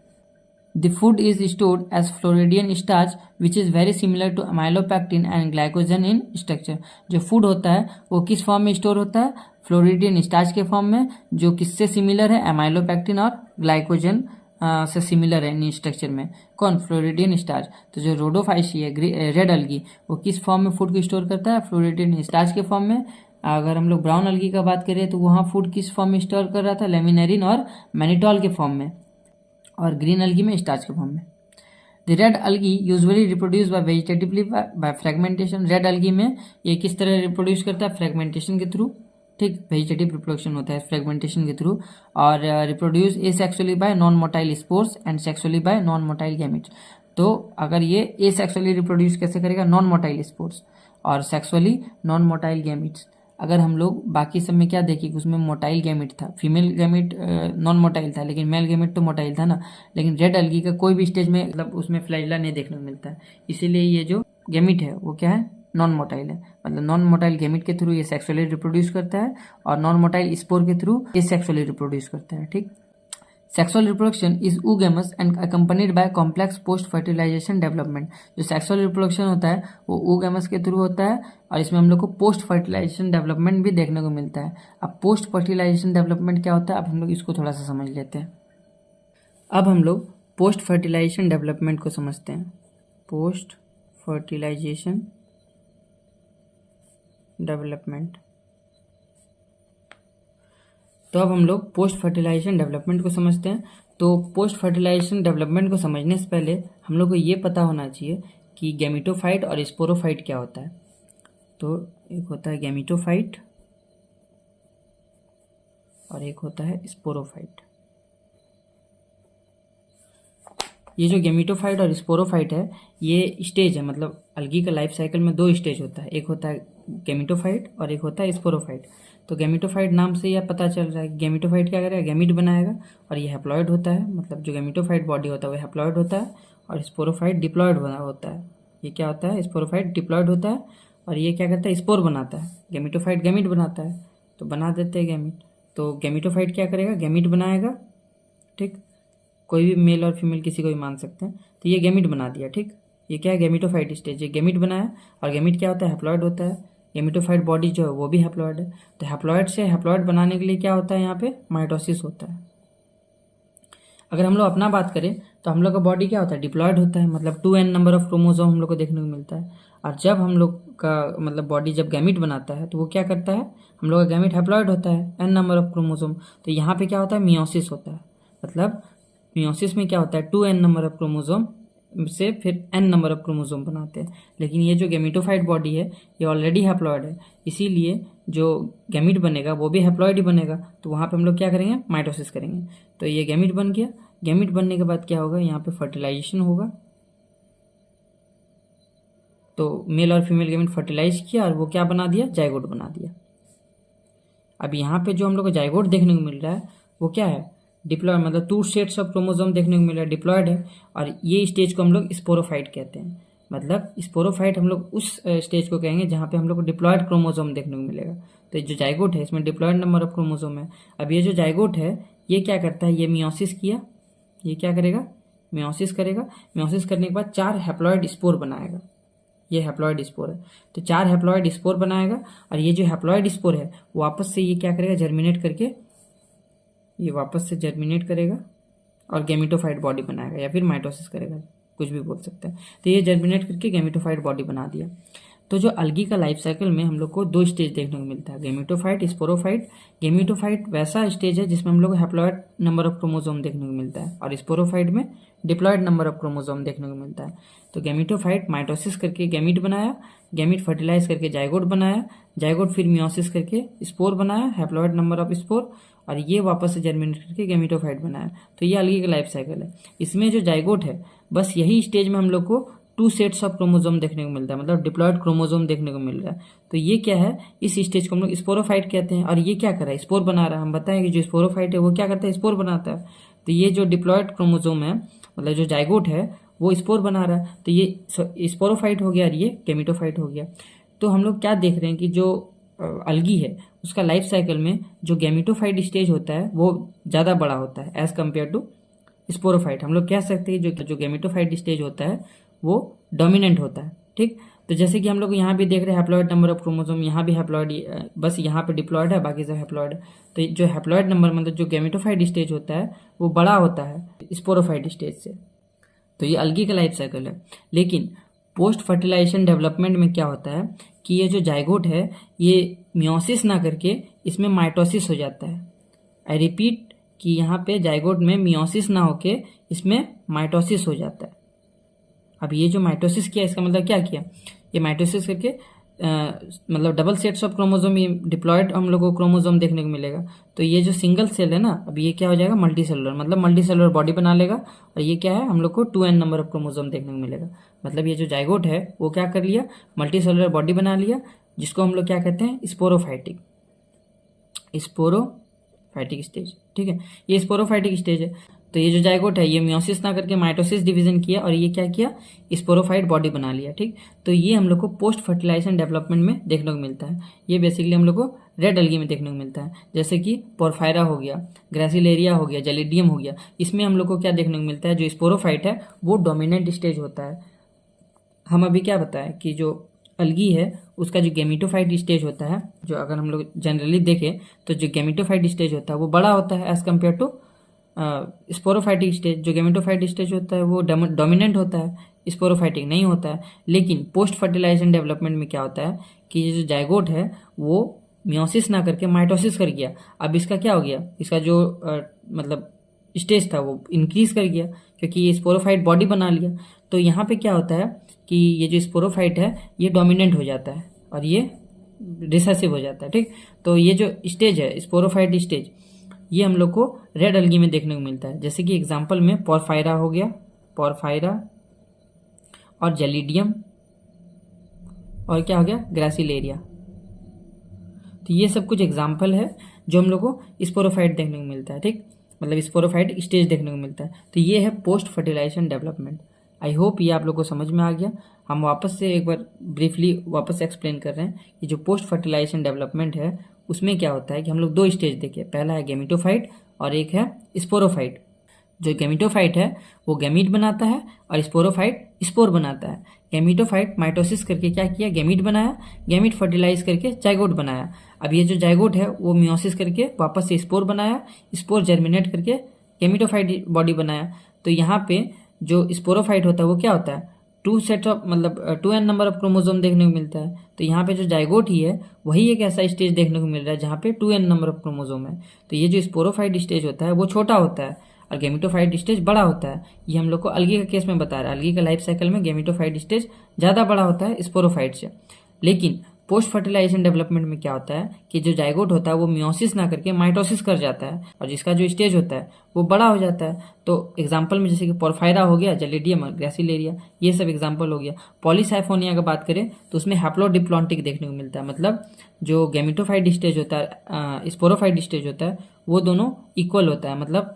The food is stored as Floridian starch, which is very similar to amylopectin and glycogen in structure. जो फूड होता है वो किस फॉर्म में स्टोर होता है? फ्लोरिडियन स्टार्च के फॉर्म में, जो किससे सिमिलर है? एमाइलोपेक्टिन और ग्लाइकोजन से सिमिलर है इन स्ट्रक्चर में। कौन? Floridean starch. तो जो रोडोफाइसी है रेड अलगी, वो किस फॉर्म में फूड को स्टोर करता है? फ्लोरिडियन स्टार्च के फॉर्म में। अगर हम लोग ब्राउन अलगी का बात करें तो वहाँ फूड किस फॉर्म में स्टोर कर रहा था? लेमिनेरिन और मैनिटॉल के फॉर्म में, और ग्रीन अलगी में स्टार्च के फॉर्म में। The red algae usually reproduce by vegetatively by fragmentation. Red algae में ये किस तरह रिप्रोड्यूस करता है? फ्रेगमेंटेशन के थ्रू, ठीक, वेजिटेटिव रिप्रोडक्शन होता है फ्रेगमेंटेशन के थ्रू। और reproduce asexually bye non motile spores and sexually bye non motile gametes. तो अगर ये एसेक्सुअली रिप्रोड्यूस कैसे करेगा? नॉन मोटाइल स्पोर्स, और सेक्सुअली नॉन मोटाइल गैमेट्स। अगर हम लोग बाकी सब में क्या देखें, उसमें मोटाइल गैमेट था, फीमेल गैमेट नॉन मोटाइल था, लेकिन मेल गैमेट तो मोटाइल था ना। लेकिन रेड अलगी का कोई भी स्टेज में मतलब उसमें फ्लैजिला नहीं देखने को मिलता है, इसीलिए ये जो गैमेट है वो क्या है? नॉन मोटाइल है। मतलब नॉन मोटाइल गैमेट के थ्रू ये सेक्सुअली रिप्रोड्यूस करता है, और नॉन मोटाइल स्पोर के थ्रू ये सेक्सुअली रिप्रोड्यूस करता है, ठीक। Sexual reproduction is oogamous and accompanied by complex post fertilisation development. जो सेक्सुअल रिप्रोडक्शन होता है वो oogamous के थ्रू होता है, और इसमें हम लोग को पोस्ट फर्टिलाइजेशन डेवलपमेंट भी देखने को मिलता है। अब पोस्ट फर्टिलाइजेशन डेवलपमेंट क्या होता है, अब हम लोग इसको थोड़ा सा समझ लेते हैं। अब हम लोग पोस्ट फर्टिलाइजेशन डेवलपमेंट को समझते हैं। पोस्ट फर्टिलाइजेशन डेवलपमेंट, तो अब हम लोग पोस्ट फर्टिलाइजेशन डेवलपमेंट को समझते हैं। तो पोस्ट फर्टिलाइजेशन डेवलपमेंट को समझने से पहले हम लोग को ये पता होना चाहिए कि गैमेटोफाइट और स्पोरोफाइट क्या होता है। तो एक होता है गैमेटोफाइट और एक होता है स्पोरोफाइट। ये जो गैमेटोफाइट और स्पोरोफाइट है, ये स्टेज है, मतलब अलगी का लाइफ साइकिल में दो स्टेज होता है, एक होता है गैमेटोफाइट और एक होता है स्पोरोफाइट। तो गैमेटोफाइट नाम से यह पता चल रहा है कि गैमेटोफाइट क्या करेगा? गैमीट बनाएगा, और ये हैप्लॉइड होता है, मतलब जो गैमेटोफाइट बॉडी होता है वो हैप्लॉइड होता है, और स्पोरोफाइट डिप्लॉइड बना होता है। ये क्या होता है? स्पोरोफाइट डिप्लॉइड होता है, और ये क्या करता है? स्पोर बनाता है। गैमेटोफाइट गैमीट बनाता है, तो बना देते हैं गैमीट। तो गैमेटोफाइट क्या करेगा? गैमीट बनाएगा, ठीक, कोई भी मेल और फीमेल किसी को भी मान सकते हैं। तो ये गैमीट बना दिया, ठीक। ये क्या है? गैमेटोफाइट स्टेज, ये गैमीट बनाया, और गैमीट क्या होता है? हैप्लॉइड होता है। गैमेटोफाइट बॉडी जो है वो भी हैप्लॉइड है। तो हैप्लॉइड से हैप्लॉइड बनाने के लिए क्या होता है? यहाँ पे माइटोसिस होता है। अगर हम लोग अपना बात करें तो हम लोग का बॉडी क्या होता है? डिप्लॉयड होता है, मतलब 2n नंबर ऑफ क्रोमोसोम हम लोग को देखने को मिलता है। और जब हम लोग का मतलब बॉडी जब गैमीट बनाता है तो वो क्या करता है? हम लोग का गैमीट हैप्लॉइड होता है, n नंबर ऑफ क्रोमोसोम। तो यहाँ पे क्या होता है? मियोसिस होता है। मतलब मियोसिस में क्या होता है? 2n नंबर ऑफ क्रोमोसोम से फिर n नंबर ऑफ क्रोमोसोम बनाते हैं। लेकिन ये जो गैमेटोफाइट बॉडी है ये ऑलरेडी हैप्लॉइड है, इसीलिए जो गैमीट बनेगा वो भी हैप्लॉइड ही बनेगा। तो वहाँ पे हम लोग क्या करेंगे? माइटोसिस करेंगे। तो ये गैमीट बन गया। गैमीट बनने के बाद क्या होगा? यहाँ पे फर्टिलाइजेशन होगा। तो मेल और फीमेल गैमीट फर्टिलाइज किया और वो क्या बना दिया? जाइगोट बना दिया। अब यहाँ पे जो हम लोग को जाइगोट देखने को मिल रहा है वो क्या है? डिप्लॉयड, मतलब 2 सेट्स ऑफ क्रोमोसोम देखने को मिल रहा है, डिप्लॉयड है। और ये स्टेज को हम लोग स्पोरोफाइट कहते हैं। मतलब स्पोरोफाइट हम लोग उस स्टेज को कहेंगे जहाँ पे हम लोग को डिप्लॉयड क्रोमोसोम देखने को मिलेगा। तो जो जाइगोट है इसमें डिप्लॉयड नंबर ऑफ क्रोमोसोम है। अब ये जो जाइगोट है ये क्या करता है? ये मियोसिस किया, ये क्या करेगा? मियोसिस करेगा। मियोसिस करने के बाद 4 हैप्लॉयड स्पोर बनाएगा। ये हैप्लॉयड स्पोर है, तो 4 हैप्लॉयड स्पोर बनाएगा। और ये जो हैप्लॉयड स्पोर है वापस से ये क्या करेगा? जर्मिनेट करके ये वापस से जर्मिनेट करेगा और गैमेटोफाइट बॉडी बनाएगा, या फिर माइटोसिस करेगा, कुछ भी बोल सकते हैं। तो ये जर्मिनेट करके गैमेटोफाइट बॉडी बना दिया। तो जो अलगी का लाइफ साइकिल में हम लोग को 2 स्टेज देखने को मिलता है, गैमेटोफाइट, स्पोरोफाइट। गैमेटोफाइट वैसा स्टेज है जिसमें हम लोग को हैप्लॉयड नंबर ऑफ क्रोमोसोम देखने को मिलता है, और स्पोरोफाइट में डिप्लॉयड नंबर ऑफ क्रोमोसोम देखने को मिलता है। तो गैमेटोफाइट माइटोसिस करके गैमीट बनाया, गैमीट फर्टिलाइज करके जाइगोट बनाया, जाइगोट फिर मियोसिस करके स्पोर बनाया, हैप्लॉयड नंबर ऑफ स्पोर, और ये वापस से जर्मिनेट करके गैमेटोफाइट बनाया। तो ये अलगी का लाइफ साइकिल है। इसमें जो जाइगोट है बस यही स्टेज में हम लोग को 2 सेट्स ऑफ क्रोमोसोम देखने को मिलता है, मतलब डिप्लॉयड क्रोमोसोम देखने को मिल रहा है। तो ये क्या है, इस स्टेज को हम लोग स्पोरोफाइट कहते हैं। और ये क्या कर रहा है, स्पोर बना रहा है। हम बताएं कि जो स्पोरोफाइट है वो क्या करता है, स्पोर बनाता है। तो ये जो डिप्लॉयड क्रोमोसोम है, मतलब जो जाइगोट है, वो स्पोर बना रहा है। तो ये स्पोरोफाइट हो गया और ये गेमिटोफाइट हो गया। तो हम लोग क्या देख रहे हैं कि जो अलगी है उसका लाइफ साइकिल में जो गेमिटोफाइट स्टेज होता है वो ज़्यादा बड़ा होता है एज कम्पेयर टू स्पोरोफाइट। हम लोग कह सकते हैं जो गेमिटोफाइट स्टेज होता है वो डोमिनेंट होता है। ठीक, तो जैसे कि हम लोग यहाँ भी देख रहे हैं हैप्लॉइड नंबर ऑफ क्रोमोसोम, यहाँ भी हैप्लॉइड, बस यहाँ पे डिप्लॉयड है, बाकी सब हैप्लॉइड है। तो जो हैप्लॉइड नंबर मतलब जो गेमिटोफाइट स्टेज होता है वो बड़ा होता है स्पोरोफाइट स्टेज से। तो ये अलगी का लाइफ साइकिल है। लेकिन पोस्ट फर्टिलाइजेशन डेवलपमेंट में क्या होता है कि ये जो जाइगोट है ये मियोसिस ना करके इसमें माइटोसिस हो जाता है। आई रिपीट कि यहाँ पे जाइगोट में मियोसिस ना होके इसमें माइटोसिस हो जाता है। अब ये जो माइटोसिस किया इसका मतलब क्या किया, ये माइटोसिस करके मतलब डबल सेट्स ऑफ क्रोमोसोम, ये डिप्लॉयड हम लोग को क्रोमोसोम देखने को मिलेगा। तो ये जो सिंगल सेल है ना, अब ये क्या हो जाएगा, मल्टी सेलुलर, मतलब मल्टी सेलुलर बॉडी बना लेगा। और ये क्या है, हम लोग को 2n नंबर ऑफ क्रोमोसोम देखने को मिलेगा। मतलब ये जो जाइगोट है वो क्या कर लिया, मल्टी सेलुलर बॉडी बना लिया, जिसको हम लोग क्या कहते हैं, स्पोरोफाइटिक स्टेज। ठीक है, ये स्पोरोफाइटिक स्टेज है। तो ये जो जाइगोट है ये मियोसिस ना करके माइटोसिस डिवीजन किया और ये क्या किया, स्पोरोफाइट बॉडी बना लिया। ठीक, तो ये हम लोग को पोस्ट फर्टिलाइजेशन डेवलपमेंट में देखने को मिलता है। ये बेसिकली हम लोग को रेड अलगी में देखने को मिलता है, जैसे कि पोरफायरा हो गया, ग्रेसिलेरिया हो गया, जेलिडियम हो गया। इसमें हम लोग को क्या देखने को मिलता है, जो स्पोरोफाइट है वो डोमिनेंट स्टेज होता है। हम अभी क्या बताएं कि जो अलगी है उसका जो गेमिटोफाइट स्टेज होता है, जो अगर हम लोग जनरली देखें तो जो गेमिटोफाइट स्टेज होता है वो बड़ा होता है as compare to sporophytic stage. जो गेमिटोफाइट स्टेज होता है वो डोमिनेंट होता है, स्पोरोफाइटिक नहीं होता है। लेकिन पोस्ट फर्टिलाइजेशन डेवलपमेंट में क्या होता है कि ये जो जाइगोट है वो मियोसिस ना करके माइटोसिस कर गया। अब इसका क्या हो गया, इसका जो मतलब स्टेज था वो इंक्रीज कर गया क्योंकि ये स्पोरोफाइट बॉडी बना लिया। तो यहाँ पे क्या होता है कि ये जो स्पोरोफाइट है ये डोमिनेंट हो जाता है और ये रिसेसिव हो जाता है। ठीक, तो ये जो स्टेज है स्पोरोफाइट स्टेज, ये हम लोग को रेड अलगी में देखने को मिलता है। जैसे कि एग्जांपल में पोरफायरा हो गया, पोरफायरा और जेलिडियम, और क्या हो गया, ग्रेसिलेरिया। तो ये सब कुछ एग्जांपल है जो हम लोग को स्पोरोफाइट देखने को मिलता है। ठीक, मतलब स्पोरोफाइट स्टेज देखने को मिलता है। तो ये है post fertilisation development. I hope ये आप लोग को समझ में आ गया। हम वापस से एक बार ब्रीफली वापस एक्सप्लेन कर रहे हैं कि जो पोस्ट फर्टिलाइजेशन डेवलपमेंट है उसमें क्या होता है कि हम लोग 2 स्टेज देखे, पहला है गेमिटोफाइट और एक है स्पोरोफाइट। जो गेमिटोफाइट है वो गैमीट बनाता है और स्पोरोफाइट स्पोर बनाता है। गैमीटोफाइट माइटोसिस करके क्या किया, गैमीट बनाया, गैमीट फर्टिलाइज करके जाइगोट बनाया। अब ये जो जाइगोट है वो मियोसिस करके वापस से स्पोर बनाया, स्पोर जर्मिनेट करके गैमिटोफाइट बॉडी बनाया। तो यहाँ पे जो स्पोरोफाइट होता है वो क्या होता है, 2 सेट ऑफ मतलब 2n नंबर ऑफ क्रोमोसोम देखने को मिलता है। तो यहाँ पे जो जाइगोट ही है वही एक ऐसा स्टेज देखने को मिल रहा है जहाँ पे 2n नंबर ऑफ क्रोमोसोम है। तो ये जो स्पोरोफाइट स्टेज होता है वो छोटा होता है और गेमिटोफाइट स्टेज बड़ा होता है। ये हम लोग को अलगी का केस में बता रहा है। अलगी का लाइफ साइकिल में गेमिटोफाइट स्टेज ज़्यादा बड़ा होता है स्पोरोफाइट से। लेकिन पोस्ट फर्टिलाइजेशन डेवलपमेंट में क्या होता है कि जो जाइगोट होता है वो मियोसिस ना करके माइटोसिस कर जाता है और जिसका जो स्टेज होता है वो बड़ा हो जाता है। तो एग्जांपल में जैसे कि पोरफायरा हो गया, जेलिडियम और ग्रेसिलेरिया, ये सब एग्जांपल हो गया। पॉलीसाइफोनिया का बात करें तो उसमें हैप्लोडिप्लॉन्टिक देखने को मिलता है, मतलब जो गेमिटोफाइट स्टेज होता है, स्पोरोफाइट स्टेज होता है, वो दोनों इक्वल होता है, मतलब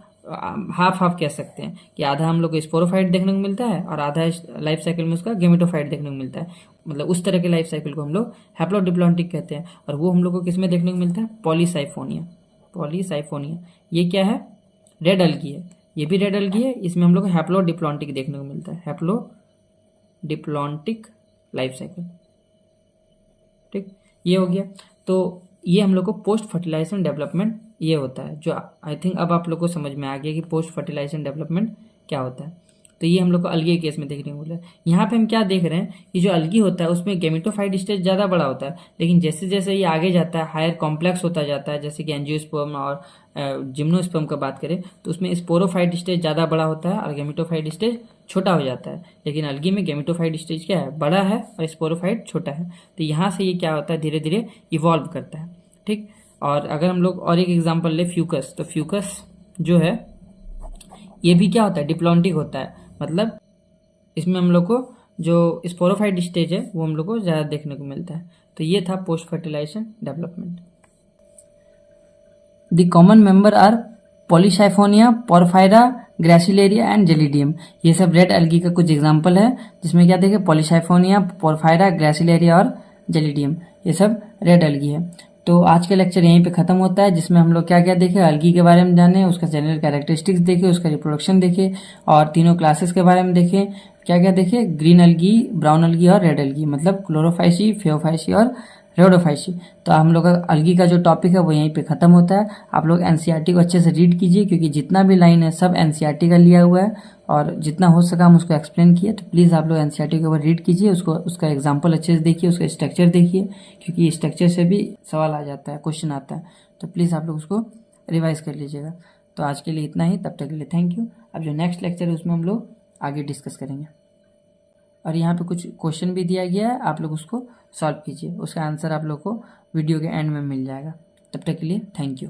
हाफ हाफ कह सकते हैं कि आधा हम लोग को स्पोरोफाइट देखने को मिलता है और आधा लाइफ साइकिल में उसका गेमिटोफाइट देखने को मिलता है। मतलब उस तरह के लाइफ साइकिल को हम लोग हैप्लोडिप्लॉन्टिक कहते हैं। और वो हम लोग को किसमें देखने को मिलता है, पॉलीसाइफोनिया। ये क्या है, रेड अलगी है, ये भी रेड अलगी है। इसमें हम लोग को हैप्लोडिप्लॉन्टिक देखने को मिलता है, हैप्लोडिप्लॉन्टिक लाइफ साइकिल। ठीक, ये हो गया। तो ये हम लोग को पोस्ट फर्टिलाइजेशन डेवलपमेंट ये होता है, जो आई थिंक अब आप लोग को समझ में आ गया कि पोस्ट फर्टिलाइजेशन डेवलपमेंट क्या होता है। तो ये हम लोग को अलगी केस में देखने को मिला है। यहाँ पे हम क्या देख रहे हैं कि जो अलगी होता है उसमें गेमिटोफाइट स्टेज ज़्यादा बड़ा होता है, लेकिन जैसे जैसे ये आगे जाता है हायर कॉम्प्लेक्स होता जाता है, जैसे कि एंजियोस्पर्म और जिम्नोस्पर्म का बात करें तो उसमें स्पोरोफाइट स्टेज ज़्यादा बड़ा होता है और गेमिटोफाइट स्टेज छोटा हो जाता है। लेकिन अलगी में गेमिटोफाइट स्टेज क्या है, बड़ा है और स्पोरोफाइट छोटा है। तो यहाँ से ये क्या होता है, धीरे धीरे इवॉल्व करता है। ठीक, और अगर हम लोग और एक एग्जांपल ले फ्यूकस, तो फ्यूकस जो है ये भी क्या होता है, डिप्लॉन्टिक होता है। मतलब इसमें हम लोग को जो स्पोरोफाइट स्टेज है वो हम लोग को ज़्यादा देखने को मिलता है। तो ये था post fertilisation development. The common member are Polysiphonia, Porphyra, Gracilaria and Gelidium. ये सब रेड एल्गी का कुछ एग्जाम्पल है, जिसमें क्या देखे पॉलीसाइफोनिया, पोरफायरा, ग्रेसिलेरिया और जेलिडियम, ये सब रेड एल्गी है। तो आज का लेक्चर यहीं पे खत्म होता है, जिसमें हम लोग क्या क्या देखे, एल्गी के बारे में जाने, उसका जनरल कैरेक्टरिस्टिक्स देखे, उसका रिप्रोडक्शन देखे और तीनों क्लासेस के बारे में देखे। क्या क्या देखे, ग्रीन एल्गी, ब्राउन एल्गी और रेड एल्गी, मतलब क्लोरोफाइसी, फेओफाइसी और रेडोफाइसी। तो हम लोग का अलगी का जो टॉपिक है वो यहीं पे खत्म होता है। आप लोग एनसीईआरटी को अच्छे से रीड कीजिए, क्योंकि जितना भी लाइन है सब एनसीईआरटी का लिया हुआ है और जितना हो सका हम उसको एक्सप्लेन किए। तो प्लीज़ आप लोग एनसीईआरटी के ऊपर रीड कीजिए, उसको उसका एग्जाम्पल अच्छे से देखिए, उसका स्ट्रक्चर देखिए, क्योंकि स्ट्रक्चर से भी सवाल आ जाता है, क्वेश्चन आता है। तो प्लीज़ आप लोग उसको रिवाइज कर लीजिएगा। तो आज के लिए इतना ही, तब तक के लिए थैंक यू। अब जो नेक्स्ट लेक्चर है उसमें हम लोग आगे डिस्कस करेंगे। और यहाँ पे कुछ क्वेश्चन भी दिया गया है, आप लोग उसको सॉल्व कीजिए, उसका आंसर आप लोग को वीडियो के एंड में मिल जाएगा। तब तक के लिए थैंक यू।